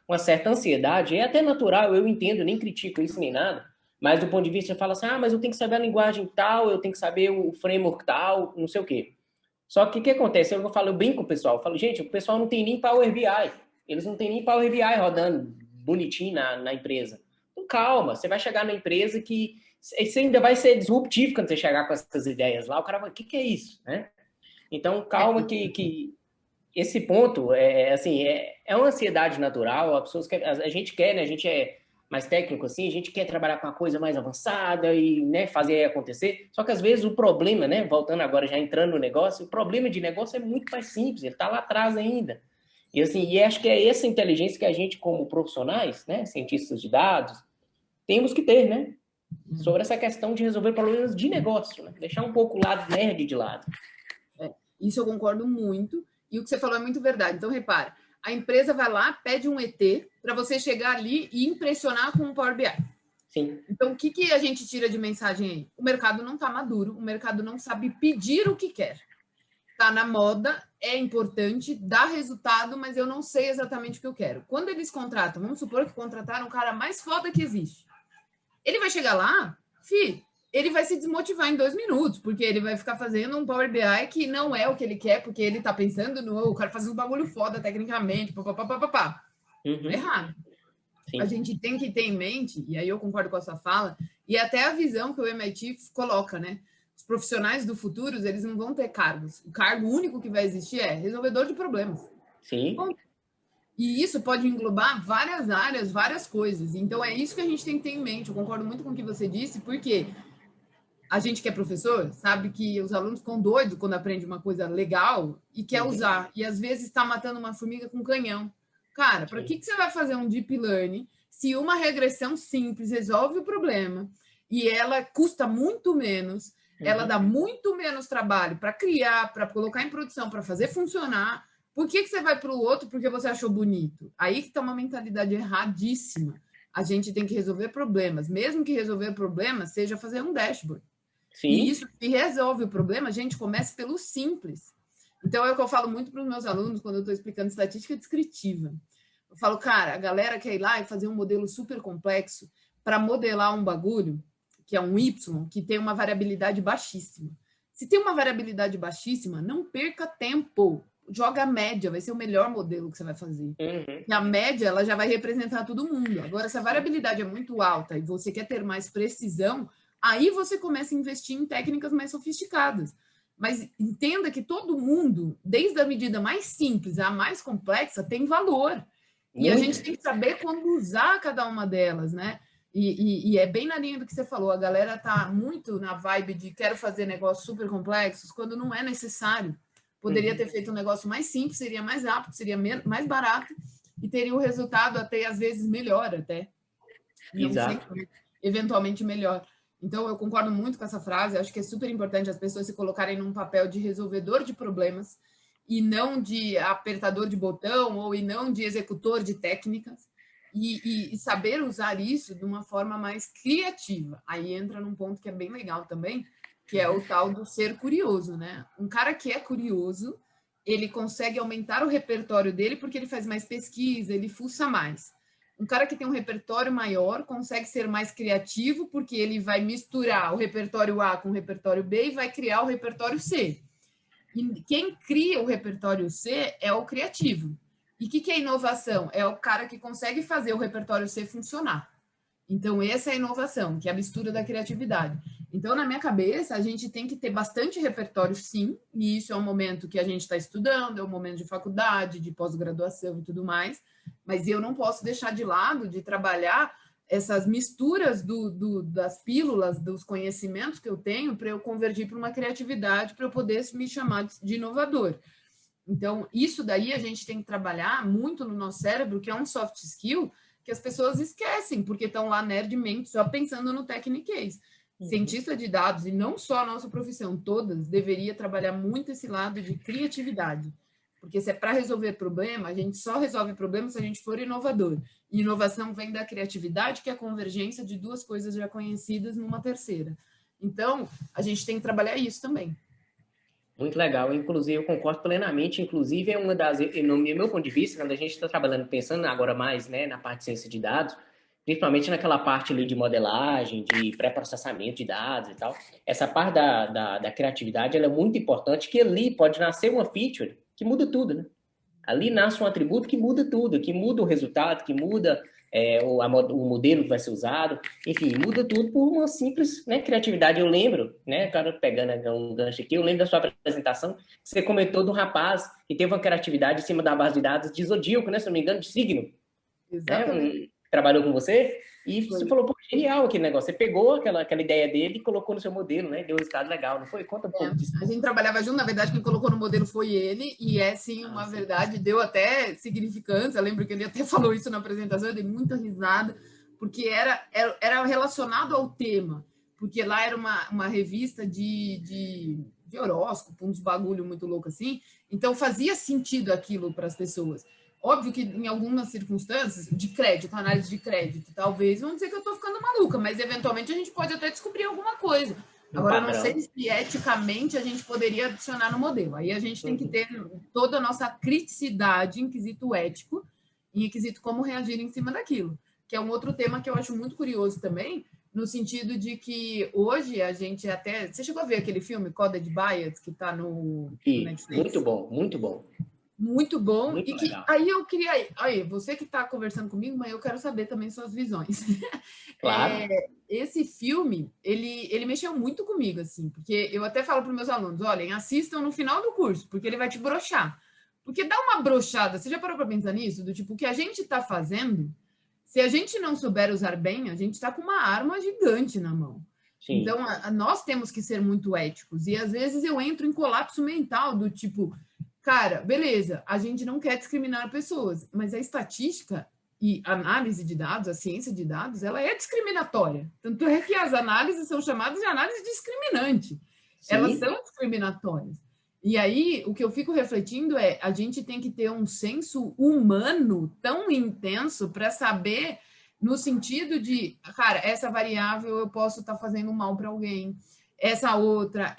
uma certa ansiedade. É até natural, eu entendo, eu nem critico isso nem nada. Mas do ponto de vista, fala assim, mas eu tenho que saber a linguagem tal, eu tenho que saber o framework tal, não sei o quê. Só que o que acontece? Eu falo bem com o pessoal. Eu falo, gente, o pessoal não tem nem Power BI. Eles não têm nem Power BI rodando bonitinho na empresa. Então, calma, você vai chegar na empresa que você ainda vai ser disruptivo quando você chegar com essas ideias lá. O cara vai, o que é isso? Né? Então, calma que esse ponto é uma ansiedade natural. A gente quer, né? A gente é mais técnico assim, a gente quer trabalhar com uma coisa mais avançada e, né, fazer acontecer. Só que às vezes o problema, né, voltando agora já entrando no negócio, o problema de negócio é muito mais simples, ele está lá atrás ainda. E assim, e acho que é essa inteligência que a gente como profissionais, né, cientistas de dados, temos que ter, né? Sobre essa questão de resolver problemas de negócio, né? Deixar um pouco o lado nerd de lado. Isso eu concordo muito, e o que você falou é muito verdade. Então, repara, a empresa vai lá, pede um ET para você chegar ali e impressionar com um Power BI. Sim. Então, o que a gente tira de mensagem aí? O mercado não está maduro, o mercado não sabe pedir o que quer. Está na moda, é importante, dá resultado, mas eu não sei exatamente o que eu quero. Quando eles contratam, vamos supor que contrataram o cara mais foda que existe. Ele vai chegar lá, ele vai se desmotivar em 2 minutos, porque ele vai ficar fazendo um Power BI que não é o que ele quer, porque ele tá pensando no cara fazer um bagulho foda tecnicamente, papapá. Errado. Sim. A gente tem que ter em mente, e aí eu concordo com a sua fala, e até a visão que o MIT coloca, né? Os profissionais do futuro, eles não vão ter cargos. O cargo único que vai existir é resolvedor de problemas. Sim. Bom, e isso pode englobar várias áreas, várias coisas. Então, é isso que a gente tem que ter em mente. Eu concordo muito com o que você disse, porque a gente que é professor sabe que os alunos ficam doidos quando aprende uma coisa legal e quer usar. E, às vezes, está matando uma formiga com canhão. Cara, para que você vai fazer um deep learning se uma regressão simples resolve o problema e ela custa muito menos, ela dá muito menos trabalho para criar, para colocar em produção, para fazer funcionar? Por que você vai para o outro porque você achou bonito? Aí que está uma mentalidade erradíssima. A gente tem que resolver problemas. Mesmo que resolver problemas seja fazer um dashboard. Sim. E isso, se resolve o problema, a gente começa pelo simples. Então, é o que eu falo muito para os meus alunos quando eu estou explicando estatística descritiva. Eu falo, cara, a galera quer ir lá e fazer um modelo super complexo para modelar um bagulho, que é um Y, que tem uma variabilidade baixíssima. Se tem uma variabilidade baixíssima, não perca tempo. Joga a média, vai ser o melhor modelo que você vai fazer. E a média, ela já vai representar todo mundo. Agora, se a variabilidade é muito alta e você quer ter mais precisão, aí você começa a investir em técnicas mais sofisticadas. Mas entenda que todo mundo, desde a medida mais simples à mais complexa, tem valor. E a gente tem que saber quando usar cada uma delas, né? E é bem na linha do que você falou. A galera tá muito na vibe de quero fazer negócios super complexos, quando não é necessário. Poderia ter feito um negócio mais simples, seria mais rápido, seria mais barato e teria o resultado até, às vezes, melhor até. Não sempre, eventualmente melhor. Então, eu concordo muito com essa frase. Acho que é super importante as pessoas se colocarem num papel de resolvedor de problemas e não de apertador de botão ou e não de executor de técnicas e saber usar isso de uma forma mais criativa. Aí entra num ponto que é bem legal também, que é o tal do ser curioso, né? Um cara que é curioso, ele consegue aumentar o repertório dele porque ele faz mais pesquisa, ele fuça mais. Um cara que tem um repertório maior consegue ser mais criativo porque ele vai misturar o repertório A com o repertório B e vai criar o repertório C. E quem cria o repertório C é o criativo. E o que é inovação? É o cara que consegue fazer o repertório C funcionar. Então, essa é a inovação, que é a mistura da criatividade. Então, na minha cabeça, a gente tem que ter bastante repertório, sim, e isso é um momento que a gente está estudando, é um momento de faculdade, de pós-graduação e tudo mais, mas eu não posso deixar de lado de trabalhar essas misturas das pílulas, dos conhecimentos que eu tenho para eu convergir para uma criatividade, para eu poder me chamar de inovador. Então, isso daí a gente tem que trabalhar muito no nosso cérebro, que é um soft skill, que as pessoas esquecem, porque estão lá nerdmente só pensando no techniquez. Cientista de dados, e não só a nossa profissão, todas, deveria trabalhar muito esse lado de criatividade. Porque se é para resolver problema, a gente só resolve problema se a gente for inovador. E inovação vem da criatividade, que é a convergência de duas coisas já conhecidas numa terceira. Então, a gente tem que trabalhar isso também. Muito legal. Inclusive, eu concordo plenamente. Inclusive, é uma das... No meu ponto de vista, quando a gente está trabalhando, pensando agora mais, né, na parte de ciência de dados, principalmente naquela parte ali de modelagem, de pré-processamento de dados e tal, essa parte da criatividade, ela é muito importante, que ali pode nascer uma feature que muda tudo, né? Ali nasce um atributo que muda tudo, que muda o resultado, que muda o modelo que vai ser usado, enfim, muda tudo por uma simples, né, criatividade. Eu lembro, né, cara, pegando um gancho aqui, eu lembro da sua apresentação, que você comentou do rapaz que teve uma criatividade em cima da base de dados de zodíaco, né, se não me engano, de signo. Exatamente. Né, trabalhou com você, e você falou, pô, genial aquele negócio. Você pegou aquela ideia dele e colocou no seu modelo, né? Deu um resultado legal, não foi? Conta um pouco disso. A gente trabalhava junto, na verdade, quem colocou no modelo foi ele, e é sim uma verdade, deu até significância. Eu lembro que ele até falou isso na apresentação, eu dei muita risada, porque era relacionado ao tema, porque lá era uma revista de horóscopo, uns bagulho muito louco assim, então fazia sentido aquilo para as pessoas. Óbvio que em algumas circunstâncias, de crédito, análise de crédito, talvez, vão dizer que eu estou ficando maluca, mas eventualmente a gente pode até descobrir alguma coisa. Agora, eu não sei se eticamente a gente poderia adicionar no modelo. Aí a gente tem que ter toda a nossa criticidade em quesito ético e em quesito como reagir em cima daquilo, que é um outro tema que eu acho muito curioso também, no sentido de que hoje a gente até... Você chegou a ver aquele filme, Coded Bias, que está no Netflix? Muito bom, muito bom. Muito bom. Muito e que legal. Aí eu queria... Aí, você que está conversando comigo, mas eu quero saber também suas visões. Claro. Esse filme, ele mexeu muito comigo, assim, porque eu até falo para os meus alunos, olhem, assistam no final do curso, porque ele vai te broxar. Porque dá uma broxada, você já parou para pensar nisso? Do tipo, o que a gente está fazendo, se a gente não souber usar bem, a gente está com uma arma gigante na mão. Sim. Então, nós temos que ser muito éticos. E às vezes eu entro em colapso mental do tipo... Cara, beleza, a gente não quer discriminar pessoas, mas a estatística e a análise de dados, a ciência de dados, ela é discriminatória. Tanto é que as análises são chamadas de análise discriminante. Sim. Elas são discriminatórias. E aí, o que eu fico refletindo é, a gente tem que ter um senso humano tão intenso para saber no sentido de, cara, essa variável eu posso estar fazendo mal para alguém, essa outra,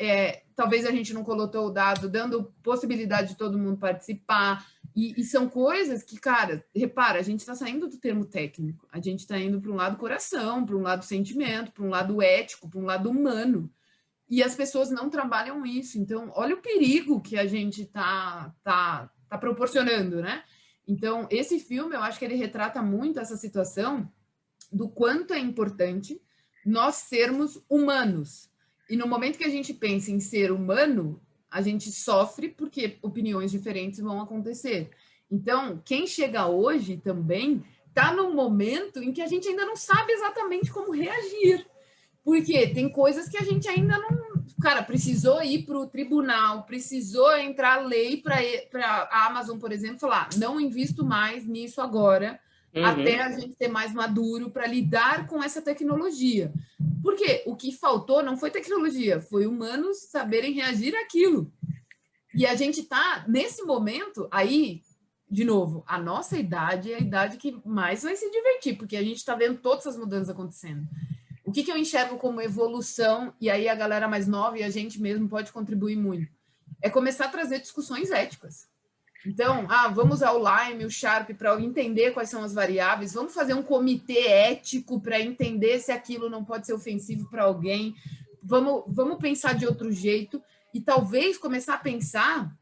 talvez a gente não colocou o dado, dando possibilidade de todo mundo participar, e são coisas que, cara, repara, a gente está saindo do termo técnico, a gente está indo para um lado coração, para um lado sentimento, para um lado ético, para um lado humano, e as pessoas não trabalham isso. Então, olha o perigo que a gente tá proporcionando, né? Então, esse filme, eu acho que ele retrata muito essa situação do quanto é importante nós sermos humanos. E no momento que a gente pensa em ser humano, a gente sofre porque opiniões diferentes vão acontecer. Então, quem chega hoje também está num momento em que a gente ainda não sabe exatamente como reagir. Porque tem coisas que a gente ainda não... Cara, precisou ir para o tribunal, precisou entrar a lei para a Amazon, por exemplo, falar, não invisto mais nisso agora, até a gente ter mais maduro para lidar com essa tecnologia. Porque o que faltou não foi tecnologia, foi humanos saberem reagir àquilo. E a gente está, nesse momento, aí, de novo, a nossa idade é a idade que mais vai se divertir, porque a gente está vendo todas as mudanças acontecendo. O que eu enxergo como evolução, e aí a galera mais nova e a gente mesmo pode contribuir muito, é começar a trazer discussões éticas. Então, vamos usar o Lime, o Sharp para entender quais são as variáveis, vamos fazer um comitê ético para entender se aquilo não pode ser ofensivo para alguém, vamos pensar de outro jeito e talvez começar a pensar,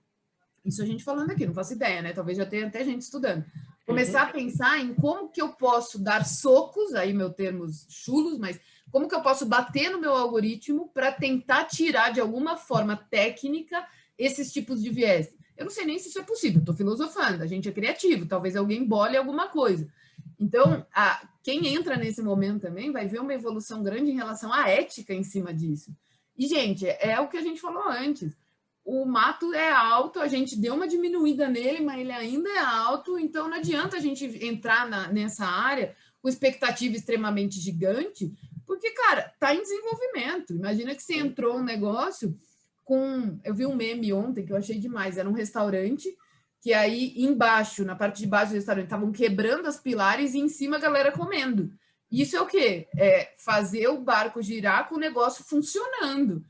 isso a gente falando aqui, não faço ideia, né? Talvez já tenha até gente estudando, começar a pensar em como que eu posso dar socos, aí meus termos chulos, mas como que eu posso bater no meu algoritmo para tentar tirar de alguma forma técnica esses tipos de viés. Eu não sei nem se isso é possível, estou filosofando, a gente é criativo, talvez alguém bole alguma coisa. Então, quem entra nesse momento também vai ver uma evolução grande em relação à ética em cima disso. E, gente, é o que a gente falou antes. O mato é alto, a gente deu uma diminuída nele, mas ele ainda é alto, então não adianta a gente entrar nessa área com expectativa extremamente gigante, porque, cara, tá em desenvolvimento. Imagina que você entrou um negócio com... Eu vi um meme ontem que eu achei demais, era um restaurante que aí embaixo, na parte de baixo do restaurante, estavam quebrando as pilares e em cima a galera comendo. Isso é o quê? É fazer o barco girar com o negócio funcionando.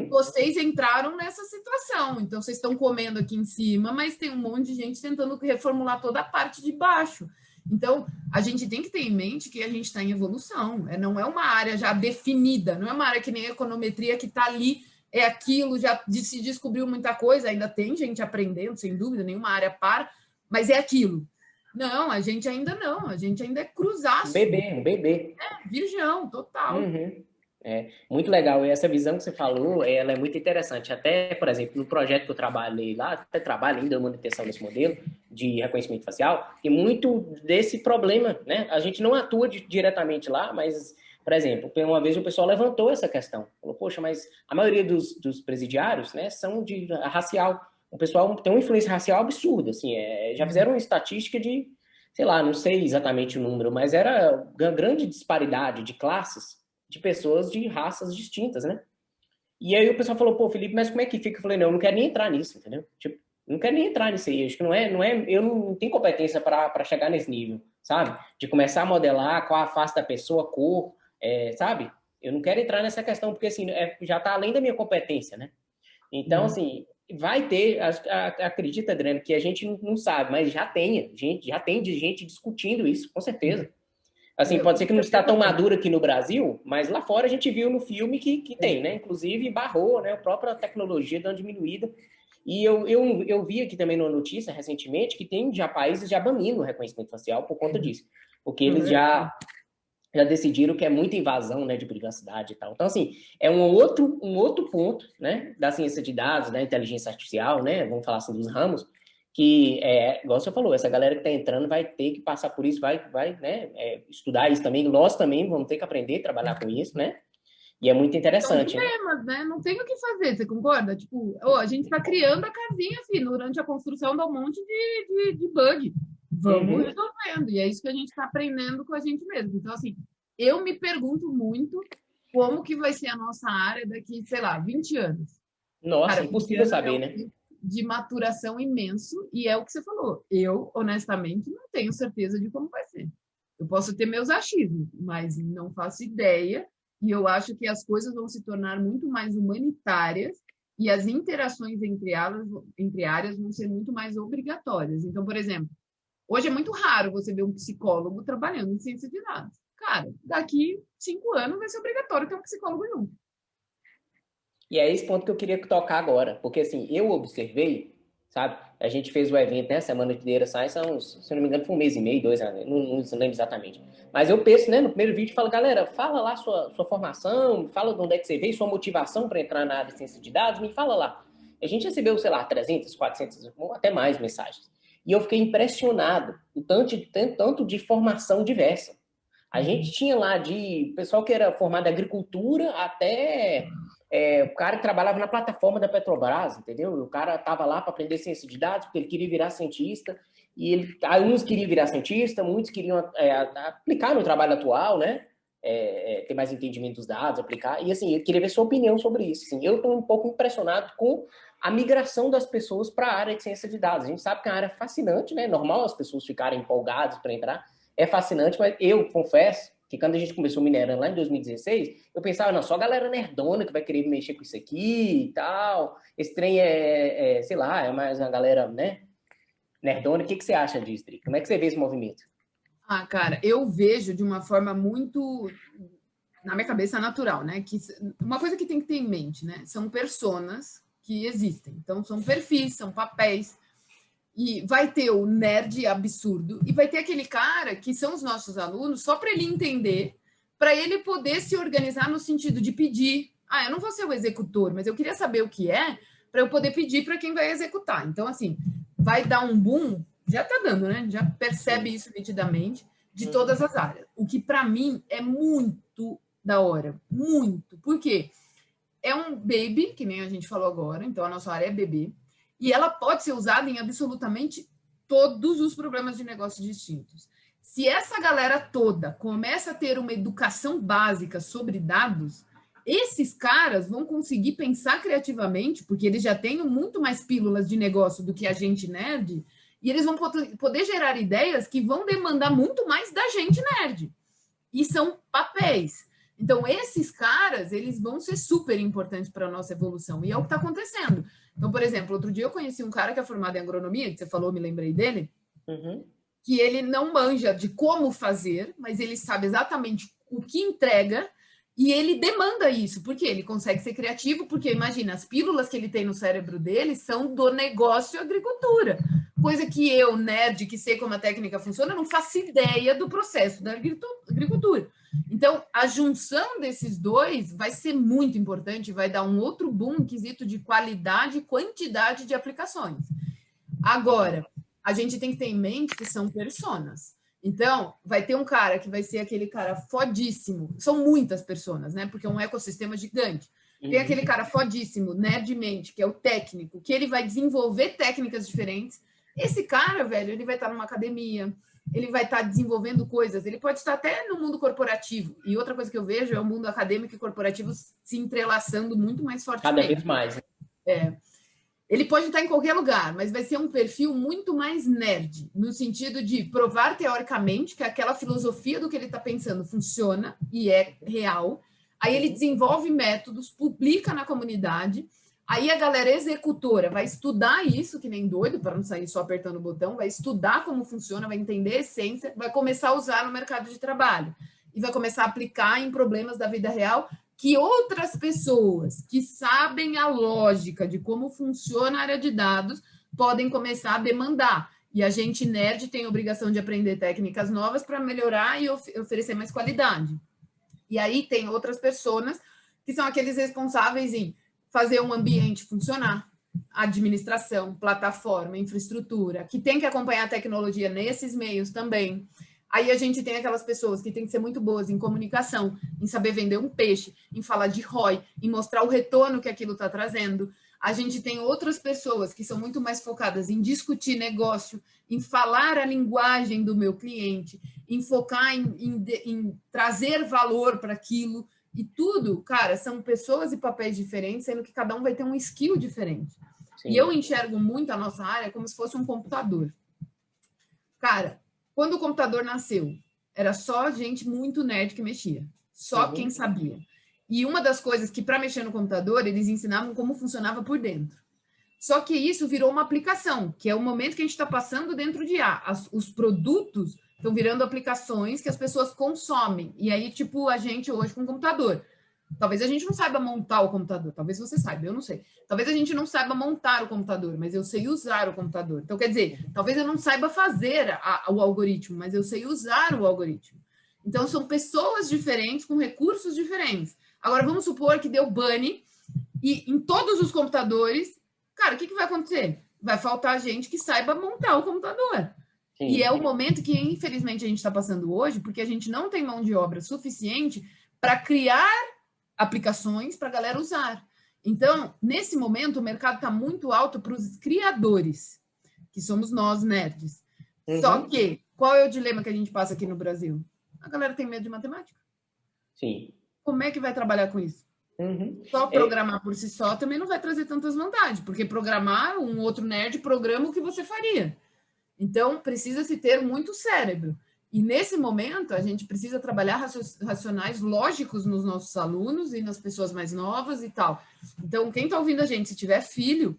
Vocês entraram nessa situação, então vocês estão comendo aqui em cima, mas tem um monte de gente tentando reformular toda a parte de baixo. Então, a gente tem que ter em mente que a gente está em evolução, não é uma área já definida, não é uma área que nem a econometria que está ali, é aquilo, já se descobriu muita coisa, ainda tem gente aprendendo, sem dúvida, nenhuma área para, mas é aquilo. Não, a gente ainda não, a gente ainda é cruzaço. Um bebê. Virgão, total. Muito legal, e essa visão que você falou, ela é muito interessante, até, por exemplo, no projeto que eu trabalhei lá, até trabalho ainda manutenção desse modelo de reconhecimento facial, tem muito desse problema, né? A gente não atua diretamente lá, mas, por exemplo, uma vez o pessoal levantou essa questão, falou, poxa, mas a maioria dos presidiários, né, são de racial, o pessoal tem uma influência racial absurda, assim, já fizeram uma estatística de, sei lá, não sei exatamente o número, mas era uma grande disparidade de classes, de pessoas de raças distintas, né? E aí o pessoal falou, pô, Felipe, mas como é que fica? Eu falei, não, eu não quero nem entrar nisso, entendeu? Tipo, não quero nem entrar nisso aí, acho que eu não tenho competência para chegar nesse nível, sabe? De começar a modelar qual a face da pessoa, cor, sabe? Eu não quero entrar nessa questão, porque assim, já tá além da minha competência, né? Então, assim, vai ter, acredita, Adriano, que a gente não sabe, mas já tem gente discutindo isso, com certeza. Assim, pode ser que não está tão maduro aqui no Brasil, mas lá fora a gente viu no filme que tem, né? Inclusive barrou, né? A própria tecnologia dando diminuída. E eu vi aqui também numa notícia recentemente que tem já países já banindo o reconhecimento facial por conta disso. Porque eles já decidiram que é muita invasão, né, de privacidade e tal. Então, assim, é um outro ponto, né, da ciência de dados, da inteligência artificial, né? Vamos falar assim dos ramos, que, igual você falou, essa galera que está entrando vai ter que passar por isso, vai né, estudar isso também, nós também vamos ter que aprender a trabalhar com isso, né? E é muito interessante. São dilemas, né? Não tem o que fazer, você concorda? Tipo, a gente está criando a casinha, assim, durante a construção dá um monte de bug. Vamos resolvendo, e é isso que a gente está aprendendo com a gente mesmo. Então, assim, eu me pergunto muito como que vai ser a nossa área daqui, sei lá, 20 anos. Nossa, cara, impossível saber, né? De maturação imenso, e é o que você falou. Eu, honestamente, não tenho certeza de como vai ser. Eu posso ter meus achismos, mas não faço ideia. E eu acho que as coisas vão se tornar muito mais humanitárias e as interações entre áreas vão ser muito mais obrigatórias. Então, por exemplo, hoje é muito raro você ver um psicólogo trabalhando em ciência de dados. Cara, daqui 5 anos vai ser obrigatório ter um psicólogo junto. E é esse ponto que eu queria tocar agora, porque assim, eu observei, sabe? A gente fez o evento, né? Semana de Data Science, se eu não me engano, foi 1 mês e meio, 2 anos, não lembro exatamente. Mas eu penso, né, no primeiro vídeo, falo, galera, fala lá sua formação, fala de onde é que você veio, sua motivação para entrar na área de ciência de dados, me fala lá. A gente recebeu, sei lá, 300, 400, até mais mensagens. E eu fiquei impressionado, o tanto de formação diversa. A gente tinha lá de pessoal que era formado em agricultura até o cara que trabalhava na plataforma da Petrobras, entendeu? O cara estava lá para aprender ciência de dados porque ele queria virar cientista. E alguns queriam virar cientista, muitos queriam aplicar no trabalho atual, né? Ter mais entendimento dos dados, aplicar. E assim, eu queria ver sua opinião sobre isso. Assim, eu estou um pouco impressionado com a migração das pessoas para a área de ciência de dados. A gente sabe que é uma área fascinante, né? É normal as pessoas ficarem empolgadas para entrar. É fascinante, mas eu confesso que quando a gente começou minerando lá em 2016, eu pensava, não, só a galera nerdona que vai querer mexer com isso aqui e tal. Esse trem sei lá, é mais uma galera, né, nerdona. O que você acha disso, Dri? Como é que você vê esse movimento? Ah, cara, eu vejo de uma forma muito, na minha cabeça, natural, né? Que uma coisa que tem que ter em mente, né? São personas que existem. Então, são perfis, são papéis. E vai ter o nerd absurdo e vai ter aquele cara que são os nossos alunos só para ele entender, para ele poder se organizar no sentido de pedir. Ah, eu não vou ser o executor, mas eu queria saber o que é para eu poder pedir para quem vai executar. Então, assim, vai dar um boom, já está dando, né? Já percebe isso nitidamente de todas as áreas. O que para mim é muito da hora, muito. Por quê? É um baby, que nem a gente falou agora, então a nossa área é bebê. E ela pode ser usada em absolutamente todos os problemas de negócio distintos. Se essa galera toda começa a ter uma educação básica sobre dados, esses caras vão conseguir pensar criativamente, porque eles já têm muito mais pílulas de negócio do que a gente nerd, e eles vão poder gerar ideias que vão demandar muito mais da gente nerd. E são papéis. Então, esses caras, eles vão ser super importantes para a nossa evolução. E é o que está acontecendo. Então, por exemplo, outro dia eu conheci um cara que é formado em agronomia, que você falou, me lembrei dele, que ele não manja de como fazer, mas ele sabe exatamente o que entrega e ele demanda isso, porque ele consegue ser criativo, porque imagina, as pílulas que ele tem no cérebro dele são do negócio agricultura, coisa que eu, nerd, que sei como a técnica funciona, não faço ideia do processo da agricultura. Então, a junção desses dois vai ser muito importante, vai dar um outro boom em quesito de qualidade e quantidade de aplicações. Agora, a gente tem que ter em mente que são personas. Então, vai ter um cara que vai ser aquele cara fodíssimo. São muitas personas, né? Porque é um ecossistema gigante. Tem aquele cara fodíssimo, nerdmente, que é o técnico, que ele vai desenvolver técnicas diferentes. Esse cara, velho, ele vai estar numa academia, ele vai estar desenvolvendo coisas, ele pode estar até no mundo corporativo. E outra coisa que eu vejo é o mundo acadêmico e corporativo se entrelaçando muito mais fortemente. Cada vez mais. Ele pode estar em qualquer lugar, mas vai ser um perfil muito mais nerd, no sentido de provar teoricamente que aquela filosofia do que ele está pensando funciona e é real. Aí ele desenvolve métodos, publica na comunidade. Aí a galera executora vai estudar isso, que nem doido, para não sair só apertando o botão, vai estudar como funciona, vai entender a essência, vai começar a usar no mercado de trabalho e vai começar a aplicar em problemas da vida real que outras pessoas que sabem a lógica de como funciona a área de dados podem começar a demandar. E a gente, nerd, tem a obrigação de aprender técnicas novas para melhorar e oferecer mais qualidade. E aí tem outras pessoas que são aqueles responsáveis em fazer um ambiente funcionar, administração, plataforma, infraestrutura, que tem que acompanhar a tecnologia nesses meios também. Aí a gente tem aquelas pessoas que têm que ser muito boas em comunicação, em saber vender um peixe, em falar de ROI, em mostrar o retorno que aquilo está trazendo. A gente tem outras pessoas que são muito mais focadas em discutir negócio, em falar a linguagem do meu cliente, em focar em trazer valor para aquilo. E tudo, cara, são pessoas e papéis diferentes, sendo que cada um vai ter um skill diferente. Sim. E eu enxergo muito a nossa área como se fosse um computador. Cara, quando o computador nasceu, era só gente muito nerd que mexia. Só quem sabia. E uma das coisas que, para mexer no computador, eles ensinavam como funcionava por dentro. Só que isso virou uma aplicação, que é o momento que a gente está passando dentro de IA. Os produtos estão virando aplicações que as pessoas consomem. E aí, tipo, a gente hoje com o computador. Talvez a gente não saiba montar o computador. Talvez você saiba, eu não sei. Talvez a gente não saiba montar o computador, mas eu sei usar o computador. Então, quer dizer, talvez eu não saiba fazer o algoritmo, mas eu sei usar o algoritmo. Então, são pessoas diferentes com recursos diferentes. Agora, vamos supor que deu pane e em todos os computadores, cara, o que vai acontecer? Vai faltar gente que saiba montar o computador. Sim. E é o momento que, infelizmente, a gente está passando hoje, porque a gente não tem mão de obra suficiente para criar aplicações para a galera usar. Então, nesse momento, o mercado está muito alto para os criadores, que somos nós, nerds. Só que, qual é o dilema que a gente passa aqui no Brasil? A galera tem medo de matemática. Sim. Como é que vai trabalhar com isso? Só programar por si só também não vai trazer tantas vantagens, porque programar, um outro nerd programa o que você faria. Então, precisa-se ter muito cérebro. E nesse momento, a gente precisa trabalhar racionais lógicos nos nossos alunos e nas pessoas mais novas e tal. Então, quem está ouvindo a gente, se tiver filho,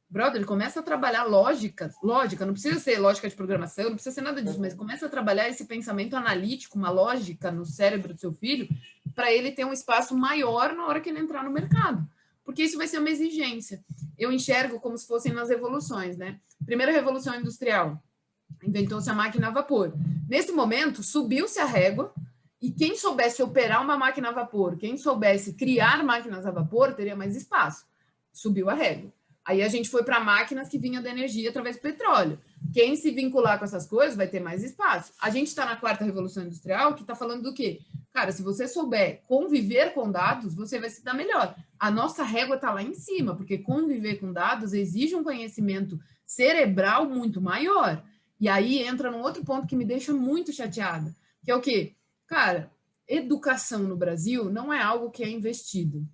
brother, começa a trabalhar lógica, não precisa ser lógica de programação, não precisa ser nada disso, mas começa a trabalhar esse pensamento analítico, uma lógica no cérebro do seu filho, para ele ter um espaço maior na hora que ele entrar no mercado. Porque isso vai ser uma exigência. Eu enxergo como se fossem nas revoluções, né? Primeira revolução industrial, inventou-se a máquina a vapor. Nesse momento, subiu-se a régua e quem soubesse operar uma máquina a vapor, quem soubesse criar máquinas a vapor, teria mais espaço. Subiu a régua. Aí a gente foi para máquinas que vinham da energia através do petróleo. Quem se vincular com essas coisas vai ter mais espaço. A gente está na quarta revolução industrial, que está falando do quê? Cara, se você souber conviver com dados, você vai se dar melhor. A nossa régua está lá em cima, porque conviver com dados exige um conhecimento cerebral muito maior. E aí entra num outro ponto que me deixa muito chateada, que é o quê? Cara, educação no Brasil não é algo que é investido.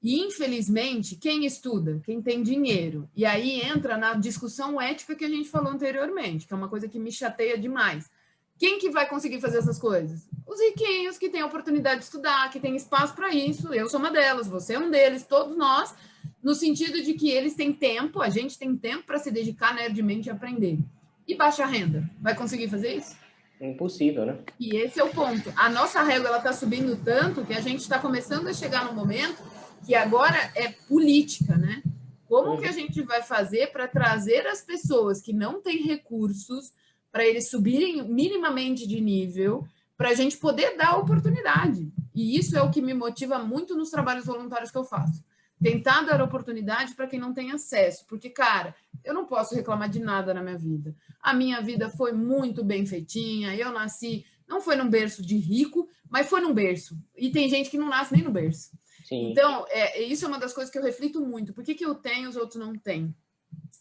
E, infelizmente, quem estuda? Quem tem dinheiro. E aí entra na discussão ética que a gente falou anteriormente, que é uma coisa que me chateia demais. Quem que vai conseguir fazer essas coisas? Os riquinhos que têm a oportunidade de estudar, que têm espaço para isso. Eu sou uma delas, você é um deles, todos nós, no sentido de que eles têm tempo, a gente tem tempo para se dedicar nerdmente a aprender. E baixa renda? Vai conseguir fazer isso? Impossível, né? E esse é o ponto. A nossa régua está subindo tanto que a gente está começando a chegar no momento que agora é política, né? Como que a gente vai fazer para trazer as pessoas que não têm recursos para eles subirem minimamente de nível, para a gente poder dar oportunidade? E isso é o que me motiva muito nos trabalhos voluntários que eu faço. Tentar dar oportunidade para quem não tem acesso. Porque, cara, eu não posso reclamar de nada na minha vida. A minha vida foi muito bem feitinha, eu nasci, não foi num berço de rico, mas foi num berço. E tem gente que não nasce nem no berço. Sim. Então, isso é uma das coisas que eu reflito muito. Por que eu tenho e os outros não têm?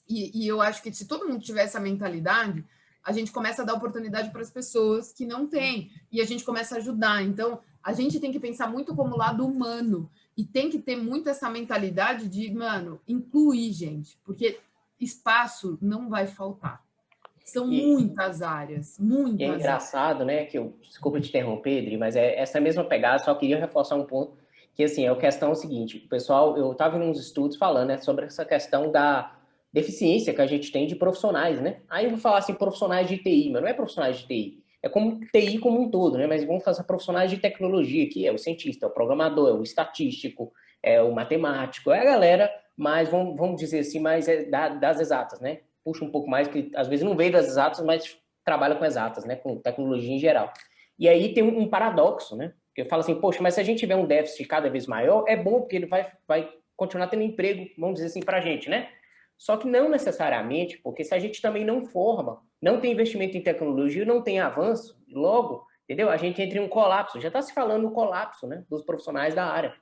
E eu acho que se todo mundo tiver essa mentalidade, a gente começa a dar oportunidade para as pessoas que não têm. E a gente começa a ajudar. Então, a gente tem que pensar muito como lado humano. E tem que ter muito essa mentalidade de, mano, incluir gente. Porque espaço não vai faltar. São muitas áreas, muitas. E é engraçado, né? Desculpa te interromper, Adri, mas é essa mesma pegada, só queria reforçar um ponto. Que, assim, a questão é o seguinte, o pessoal, eu estava em uns estudos falando, né, sobre essa questão da deficiência que a gente tem de profissionais, né? Aí eu vou falar assim, profissionais de TI, mas não é profissionais de TI, é como TI como um todo, né? Mas vamos falar profissionais de tecnologia, que é o cientista, é o programador, é o estatístico, é o matemático, é a galera, mas vamos dizer assim, mais das exatas, né? Puxa um pouco mais, que às vezes não veio das exatas, mas trabalha com exatas, né? Com tecnologia em geral. E aí tem um paradoxo, né? Eu falo assim, poxa, mas se a gente tiver um déficit cada vez maior, é bom, porque ele vai continuar tendo emprego, vamos dizer assim, para a gente, né? Só que não necessariamente, porque se a gente também não forma, não tem investimento em tecnologia, não tem avanço, logo, entendeu? A gente entra em um colapso. Já está se falando no colapso, né, dos profissionais da área.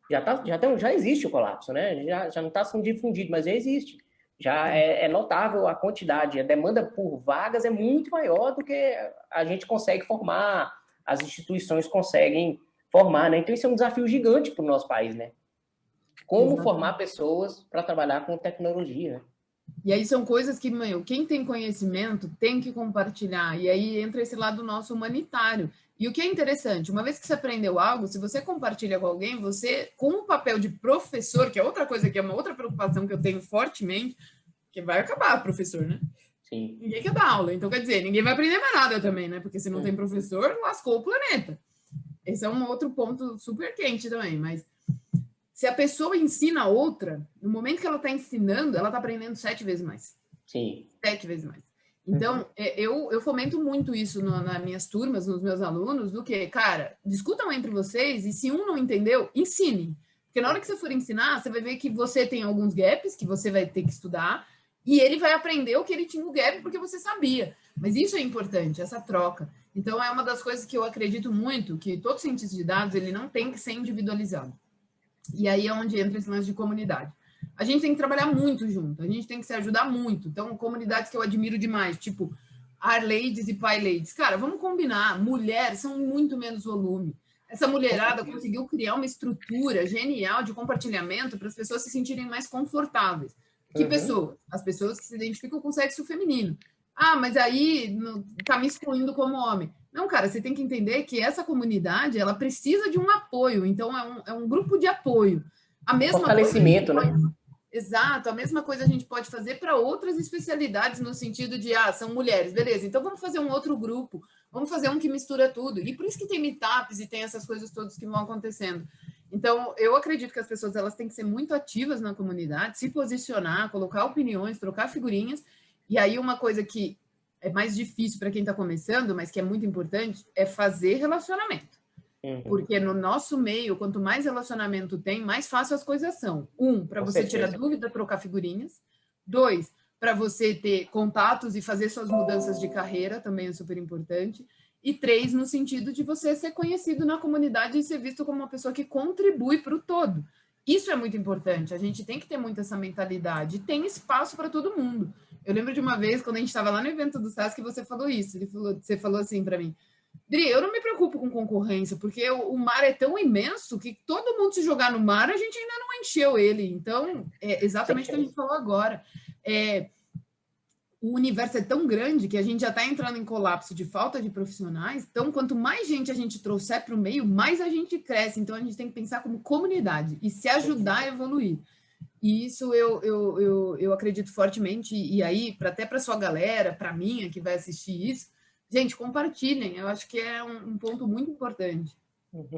Já existe o colapso, né? Já não está sendo difundido, mas já existe. Já é notável a quantidade, a demanda por vagas é muito maior do que a gente consegue formar, as instituições conseguem formar, né? Então, isso é um desafio gigante para o nosso país, né? Como formar pessoas para trabalhar com tecnologia, né? E aí são coisas que, meu, quem tem conhecimento tem que compartilhar. E aí entra esse lado nosso humanitário. E o que é interessante, uma vez que você aprendeu algo, se você compartilha com alguém, você, com o papel de professor, que é outra coisa, que é uma outra preocupação que eu tenho fortemente, que vai acabar professor, né? Sim. Ninguém quer dar aula. Então, quer dizer, ninguém vai aprender mais nada também, né? Porque se não tem professor, lascou o planeta. Esse é um outro ponto super quente também, mas se a pessoa ensina outra, no momento que ela está ensinando, ela está aprendendo 7 vezes mais. Sim. 7 vezes mais. Então, eu fomento muito isso nas minhas turmas, nos meus alunos, do que, cara, discutam entre vocês e se um não entendeu, ensine. Porque na hora que você for ensinar, você vai ver que você tem alguns gaps que você vai ter que estudar e ele vai aprender o que ele tinha o gap porque você sabia. Mas isso é importante, essa troca. Então, é uma das coisas que eu acredito muito, que todo cientista de dados, ele não tem que ser individualizado. E aí é onde entra esse lance de comunidade. A gente tem que trabalhar muito junto, a gente tem que se ajudar muito. Então, comunidades que eu admiro demais, tipo Ladies e Ladies. Cara, vamos combinar, mulheres são muito menos volume. Essa mulherada conseguiu criar uma estrutura genial de compartilhamento para as pessoas se sentirem mais confortáveis. Que pessoas? As pessoas que se identificam com o sexo feminino. Ah, mas aí tá me excluindo como homem. Não, cara, você tem que entender que essa comunidade, ela precisa de um apoio. Então, é um grupo de apoio. A mesma fortalecimento, coisa, né? Exato, a mesma coisa a gente pode fazer para outras especialidades, no sentido de, são mulheres, beleza, então vamos fazer um outro grupo, vamos fazer um que mistura tudo. E por isso que tem meetups e tem essas coisas todas que vão acontecendo. Então, eu acredito que as pessoas elas têm que ser muito ativas na comunidade, se posicionar, colocar opiniões, trocar figurinhas. E aí, uma coisa que é mais difícil para quem está começando, mas que é muito importante, é fazer relacionamento. Porque no nosso meio, quanto mais relacionamento tem, mais fácil as coisas são. 1, para você tirar dúvida, trocar figurinhas. 2, para você ter contatos e fazer suas mudanças de carreira, também é super importante. E 3, no sentido de você ser conhecido na comunidade e ser visto como uma pessoa que contribui para o todo. Isso é muito importante. A gente tem que ter muito essa mentalidade. Tem espaço para todo mundo. Eu lembro de uma vez, quando a gente estava lá no evento do SAS, que você falou isso. Você falou assim para mim: Dri, eu não me preocupo com concorrência, porque o mar é tão imenso que todo mundo se jogar no mar, a gente ainda não encheu ele. Então, é exatamente o que a gente falou agora. O universo é tão grande que a gente já está entrando em colapso de falta de profissionais. Então, quanto mais gente a gente trouxer para o meio, mais a gente cresce. Então, a gente tem que pensar como comunidade e se ajudar a evoluir. E isso eu acredito fortemente. E aí, até para sua galera, para mim, que vai assistir isso, gente, compartilhem. Eu acho que é um ponto muito importante.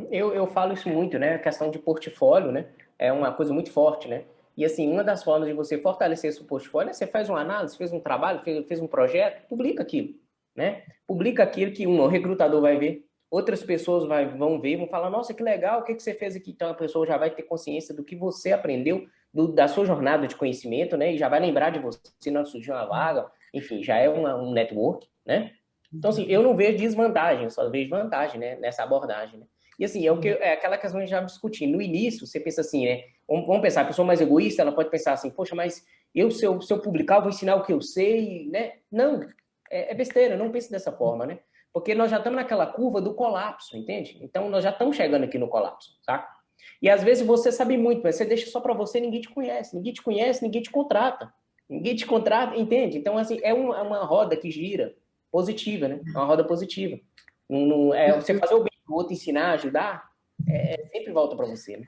Eu falo isso muito, né? A questão de portfólio, né? É uma coisa muito forte, né? E, assim, uma das formas de você fortalecer seu portfólio é você faz uma análise, fez um trabalho, fez um projeto, publica aquilo, né? Publica aquilo que um recrutador vai ver, outras pessoas vão ver, vão falar, nossa, que legal, o que você fez aqui? Então, a pessoa já vai ter consciência do que você aprendeu, da sua jornada de conhecimento, né? E já vai lembrar de você se não surgiu uma vaga. Enfim, já é um network, né? Então, assim, eu não vejo desvantagem, eu só vejo vantagem, né? Nessa abordagem, né? E, assim, é aquela questão que a gente já discutiu. No início, você pensa assim, né? Vamos pensar, a pessoa mais egoísta, ela pode pensar assim, poxa, mas se eu publicar, eu vou ensinar o que eu sei, né? Não, é besteira, não pense dessa forma, né? Porque nós já estamos naquela curva do colapso, entende? Então, nós já estamos chegando aqui no colapso, tá? E, às vezes, você sabe muito, mas você deixa só para você, ninguém te conhece, ninguém te contrata. Ninguém te contrata, entende? Então, assim, é uma roda que gira positiva, né? É uma roda positiva. Você fazer o bem pro outro, ensinar, ajudar, sempre volta para você, né?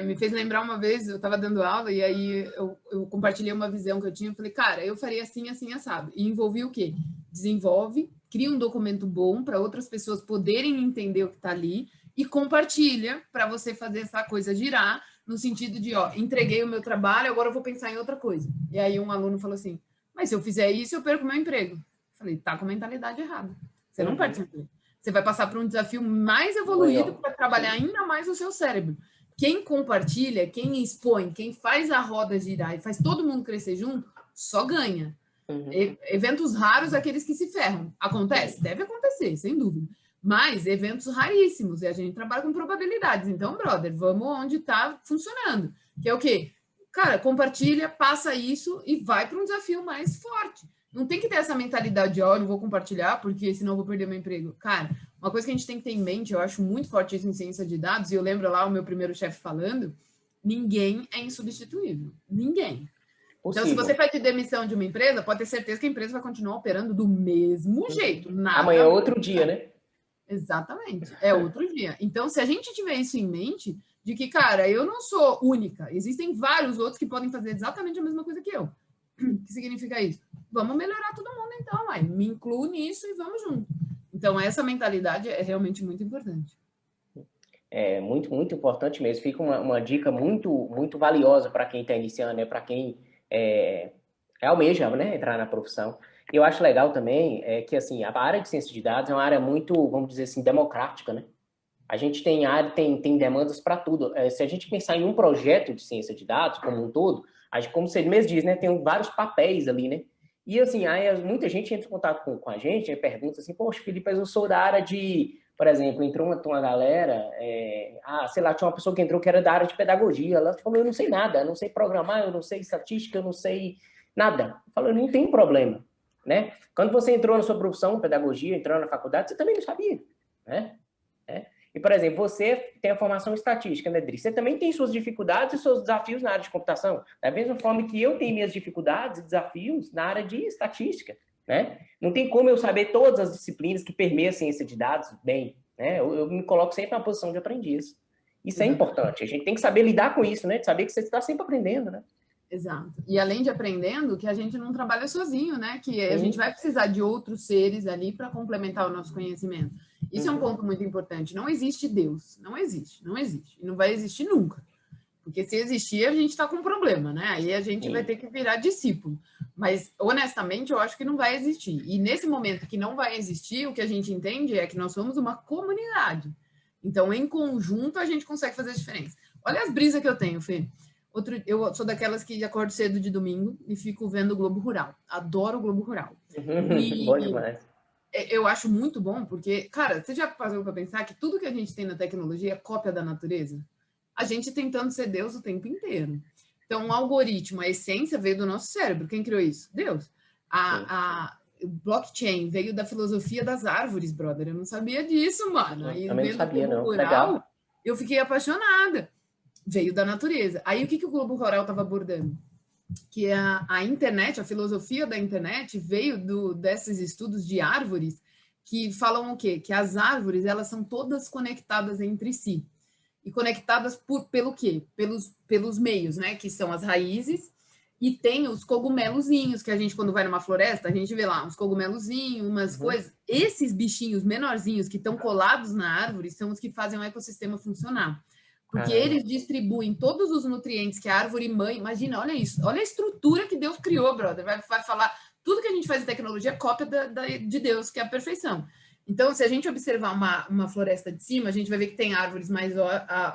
Me fez lembrar uma vez, eu estava dando aula e aí eu compartilhei uma visão que eu tinha. Eu falei, cara, eu faria assim, assim, assado. E envolvi o quê? Desenvolve, cria um documento bom para outras pessoas poderem entender o que está ali e compartilha para você fazer essa coisa girar, no sentido de, entreguei o meu trabalho, agora eu vou pensar em outra coisa. E aí um aluno falou assim, mas se eu fizer isso, eu perco meu emprego. Eu falei, tá com a mentalidade errada. Você não perde seu emprego. Você vai passar por um desafio mais evoluído para trabalhar ainda mais o seu cérebro. Quem compartilha, quem expõe, quem faz a roda girar e faz todo mundo crescer junto, só ganha. Eventos raros, aqueles que se ferram. Acontece? Deve acontecer, sem dúvida. Mas eventos raríssimos, e a gente trabalha com probabilidades. Então, brother, vamos onde está funcionando. Que é o quê? Cara, compartilha, passa isso e vai para um desafio mais forte. Não tem que ter essa mentalidade de, eu não vou compartilhar, porque senão eu vou perder meu emprego. Cara, uma coisa que a gente tem que ter em mente, eu acho muito forte isso em ciência de dados, e eu lembro lá o meu primeiro chefe falando, ninguém é insubstituível. Ninguém. Então, se você pede demissão de uma empresa, pode ter certeza que a empresa vai continuar operando do mesmo jeito. Amanhã é outro dia, né? Exatamente, é outro dia. Então, se a gente tiver isso em mente, de que, cara, eu não sou única, existem vários outros que podem fazer exatamente a mesma coisa que eu. O que significa isso? Vamos melhorar todo mundo, então, vai. Me incluo nisso e vamos junto. Então, essa mentalidade é realmente muito importante. É muito, muito importante mesmo. Fica uma dica muito, muito valiosa para quem está iniciando, né? Para quem almeja, né, entrar na profissão. E eu acho legal também que assim, a área de ciência de dados é uma área muito, vamos dizer assim, democrática, né? A gente tem demandas para tudo. Se a gente pensar em um projeto de ciência de dados como um todo, como você mesmo diz, né, tem vários papéis ali, né? E assim, aí muita gente entra em contato com a gente e pergunta assim, poxa, Felipe, eu sou da área de, por exemplo, entrou uma galera, sei lá, tinha uma pessoa que entrou que era da área de pedagogia, ela falou, eu não sei nada, eu não sei programar, eu não sei estatística, eu não sei nada. Falou, não tem problema, né? Quando você entrou na sua profissão, pedagogia, entrou na faculdade, você também não sabia, né? E, por exemplo, você tem a formação estatística, né, Dri? Você também tem suas dificuldades e seus desafios na área de computação. Da mesma forma que eu tenho minhas dificuldades e desafios na área de estatística, né? Não tem como eu saber todas as disciplinas que permeiam a ciência de dados bem, né? Eu me coloco sempre na posição de aprendiz. Isso é importante. A gente tem que saber lidar com isso, né? De saber que você está sempre aprendendo, né? Exato. E além de aprendendo, que a gente não trabalha sozinho, né? Que a gente vai precisar de outros seres ali para complementar o nosso conhecimento. Isso é um ponto muito importante. Não existe Deus. Não existe. Não existe. E não vai existir nunca. Porque se existir, a gente está com um problema, né? Aí a gente vai ter que virar discípulo. Mas, honestamente, eu acho que não vai existir. E nesse momento que não vai existir, o que a gente entende é que nós somos uma comunidade. Então, em conjunto, a gente consegue fazer a diferença. Olha as brisas que eu tenho, Fê. Eu sou daquelas que acordo cedo de domingo e fico vendo o Globo Rural. Adoro o Globo Rural. Bom demais. Eu acho muito bom, porque, cara, você já parou para pensar que tudo que a gente tem na tecnologia é cópia da natureza? A gente tentando ser Deus o tempo inteiro. Então, um algoritmo, a essência veio do nosso cérebro. Quem criou isso? Deus. A blockchain veio da filosofia das árvores, brother. Eu não sabia disso, mano. Aí, também não sabia, não. Rural, legal. Eu fiquei apaixonada. Veio da natureza. Aí, o que o Globo Rural estava abordando? Que a internet, a filosofia da internet veio desses estudos de árvores que falam o quê? Que as árvores, elas são todas conectadas entre si. E conectadas pelo quê? Pelos meios, né? Que são as raízes e tem os cogumelozinhos, que a gente, quando vai numa floresta, a gente vê lá uns cogumelozinhos, umas coisas. Esses bichinhos menorzinhos que estão colados na árvore são os que fazem o ecossistema funcionar. Porque eles distribuem todos os nutrientes que a árvore mãe... Imagina, olha isso. Olha a estrutura que Deus criou, brother. Vai falar... Tudo que a gente faz em tecnologia é cópia de Deus, que é a perfeição. Então, se a gente observar uma floresta de cima, a gente vai ver que tem árvores mais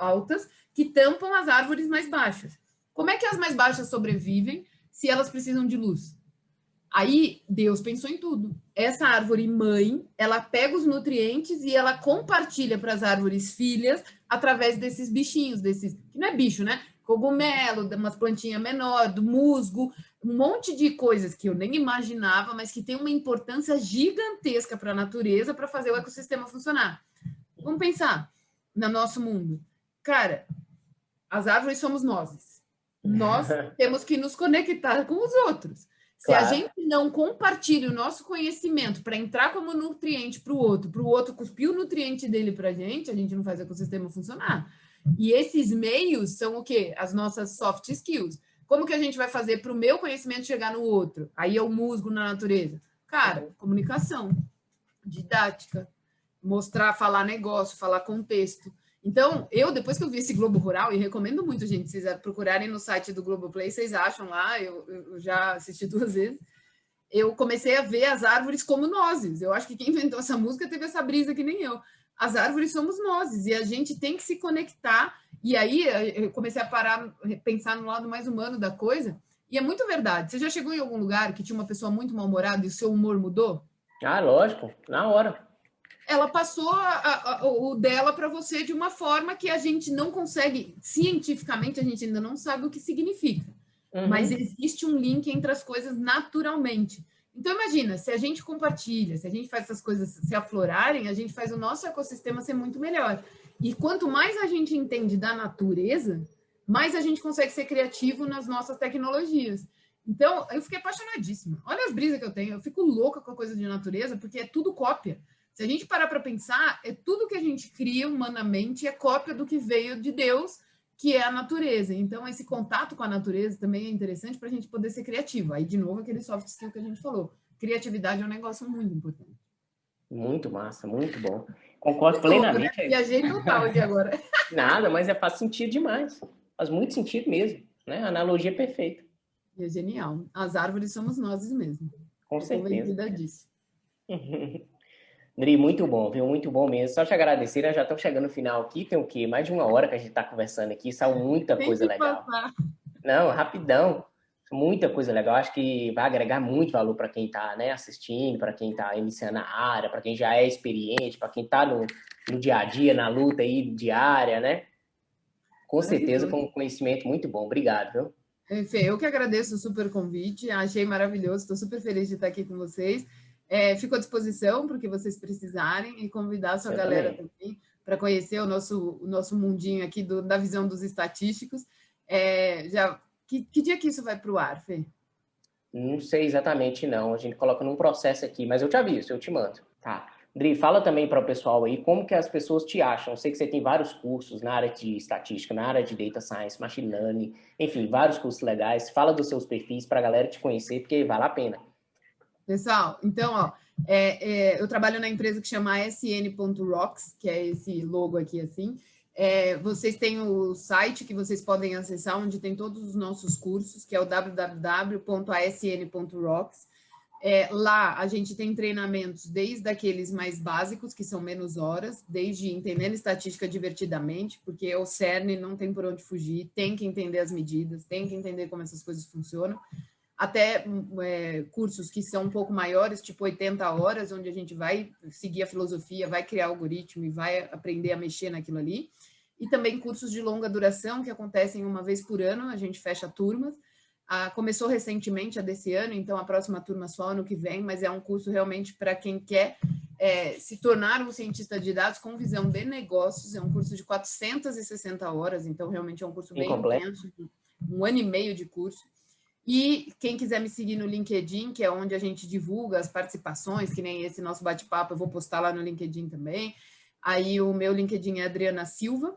altas que tampam as árvores mais baixas. Como é que as mais baixas sobrevivem se elas precisam de luz? Aí, Deus pensou em tudo. Essa árvore mãe, ela pega os nutrientes e ela compartilha para as árvores filhas através desses bichinhos, que não é bicho, né? Cogumelo, umas plantinhas menores, do musgo, um monte de coisas que eu nem imaginava, mas que tem uma importância gigantesca para a natureza para fazer o ecossistema funcionar. Vamos pensar no nosso mundo. Cara, as árvores somos nós. Nós temos que nos conectar com os outros. Se a gente não compartilha o nosso conhecimento para entrar como nutriente para o outro cuspir o nutriente dele para a gente não faz o ecossistema funcionar. E esses meios são o quê? As nossas soft skills. Como que a gente vai fazer para o meu conhecimento chegar no outro? Aí é o musgo na natureza. Cara, comunicação, didática, mostrar, falar negócio, falar contexto. Então, depois que eu vi esse Globo Rural, e recomendo muito, gente, vocês procurarem no site do Globoplay, vocês acham lá, eu já assisti 2 vezes, eu comecei a ver as árvores como nozes. Eu acho que quem inventou essa música teve essa brisa que nem eu. As árvores somos nozes, e a gente tem que se conectar. E aí, eu comecei a pensar no lado mais humano da coisa, e é muito verdade. Você já chegou em algum lugar que tinha uma pessoa muito mal-humorada e o seu humor mudou? Ah, lógico, na hora. Ela passou o dela para você de uma forma que a gente não consegue, cientificamente, a gente ainda não sabe o que significa. Mas existe um link entre as coisas naturalmente. Então, imagina, se a gente compartilha, se a gente faz essas coisas se aflorarem, a gente faz o nosso ecossistema ser muito melhor. E quanto mais a gente entende da natureza, mais a gente consegue ser criativo nas nossas tecnologias. Então, eu fiquei apaixonadíssima. Olha as brisas que eu tenho. Eu fico louca com a coisa de natureza, porque é tudo cópia. Se a gente parar para pensar, é tudo que a gente cria humanamente é cópia do que veio de Deus, que é a natureza. Então, esse contato com a natureza também é interessante para a gente poder ser criativo. Aí, de novo, aquele soft skill que a gente falou. Criatividade é um negócio muito importante. Muito massa, muito bom. Concordo plenamente. Né? Viajei total aqui agora. Nada, mas faz sentido demais. Faz muito sentido mesmo, né? A analogia é perfeita. É genial. As árvores somos nós mesmos. Com certeza. Convencida disso. Dri, muito bom, viu? Muito bom mesmo. Só te agradecer, já estamos chegando no final aqui. Tem o quê? Mais de 1 hora que a gente está conversando aqui. Saiu muita coisa legal. Passar. Não, rapidão. Muita coisa legal. Acho que vai agregar muito valor para quem está, né, assistindo, para quem está iniciando a área, para quem já é experiente, para quem está no dia a dia, na luta aí diária, né? Com certeza foi um conhecimento muito bom. Obrigado, viu? Fê, eu que agradeço o super convite. Achei maravilhoso. Estou super feliz de estar aqui com vocês. Fico à disposição para o que vocês precisarem e convidar a sua galera também para conhecer o nosso mundinho aqui da visão dos estatísticos. Que dia que isso vai para o ar, Fê? Não sei exatamente, não. A gente coloca num processo aqui, mas eu te aviso, eu te mando. Tá. Dri, fala também para o pessoal aí como que as pessoas te acham. Eu sei que você tem vários cursos na área de estatística, na área de data science, machine learning, enfim, vários cursos legais. Fala dos seus perfis para a galera te conhecer, porque vale a pena. Pessoal, então, eu trabalho na empresa que chama ASN.Rocks, que é esse logo aqui assim. Vocês têm o site que vocês podem acessar, onde tem todos os nossos cursos, que é o www.asn.rocks. Lá a gente tem treinamentos desde aqueles mais básicos, que são menos horas, desde entendendo estatística divertidamente, porque o CERN não tem por onde fugir, tem que entender as medidas, tem que entender como essas coisas funcionam, até cursos que são um pouco maiores, tipo 80 horas, onde a gente vai seguir a filosofia, vai criar algoritmo e vai aprender a mexer naquilo ali. E também cursos de longa duração, que acontecem uma vez por ano, a gente fecha turmas. Começou recentemente a desse ano, então a próxima turma só ano que vem, mas é um curso realmente para quem quer se tornar um cientista de dados com visão de negócios. É um curso de 460 horas, então realmente é um curso bem intenso, 1 ano e meio de curso. E quem quiser me seguir no LinkedIn, que é onde a gente divulga as participações, que nem esse nosso bate-papo, eu vou postar lá no LinkedIn também. Aí o meu LinkedIn é Adriana Silva.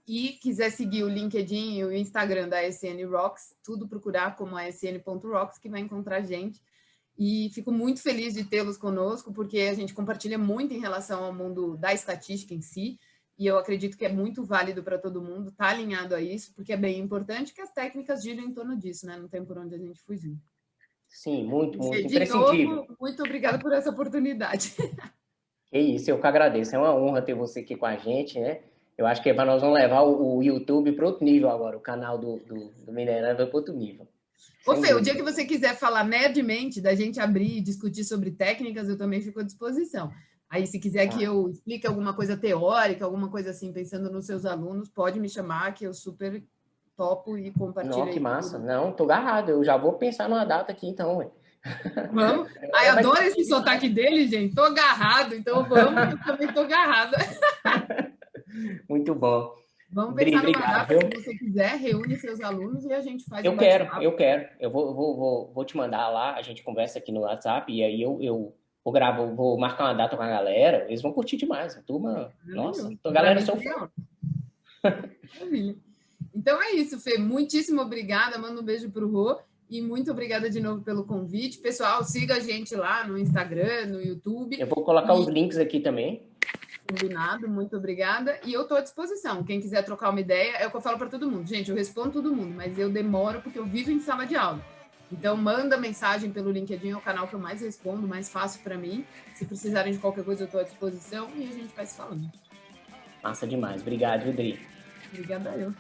E quiser seguir o LinkedIn e o Instagram da ASN Rocks, tudo procurar como asn.rocks, que vai encontrar a gente. E fico muito feliz de tê-los conosco, porque a gente compartilha muito em relação ao mundo da estatística em si, e eu acredito que é muito válido para todo mundo estar alinhado a isso, porque é bem importante que as técnicas girem em torno disso, né? Não tem por onde a gente fugir. Sim, muito imprescindível. De novo, muito obrigada por essa oportunidade. É isso, eu que agradeço. É uma honra ter você aqui com a gente, né? Eu acho que nós vamos levar o YouTube para outro nível agora, o canal do Minerando vai para outro nível. Ô, Fê, o dia que você quiser falar nerdmente, da gente abrir e discutir sobre técnicas, eu também fico à disposição. Aí, se quiser que eu explique alguma coisa teórica, alguma coisa assim, pensando nos seus alunos, pode me chamar, que eu super topo e compartilho. Não, que massa. Não, tô agarrado. Eu já vou pensar numa data aqui, então, ué. Vamos? Ai, adoro esse sotaque dele, gente. Tô agarrado, então vamos, eu também tô agarrada. Muito bom. Vamos pensar numa data, se você quiser, reúne seus alunos e a gente faz Eu quero. Eu vou te mandar lá, a gente conversa aqui no WhatsApp, e aí eu vou marcar uma data com a galera, eles vão curtir demais. A turma, nossa, a galera são fã. Então é isso, Fê. Muitíssimo obrigada. Manda um beijo pro Rô. E muito obrigada de novo pelo convite. Pessoal, siga a gente lá no Instagram, no YouTube. Eu vou colocar os links aqui também. Combinado, muito obrigada. E eu estou à disposição. Quem quiser trocar uma ideia, é o que eu falo para todo mundo. Gente, eu respondo todo mundo, mas eu demoro porque eu vivo em sala de aula. Então, manda mensagem pelo LinkedIn, é o canal que eu mais respondo, mais fácil para mim. Se precisarem de qualquer coisa, eu estou à disposição e a gente vai se falando. Massa demais. Obrigado, Rodrigo. Obrigada eu.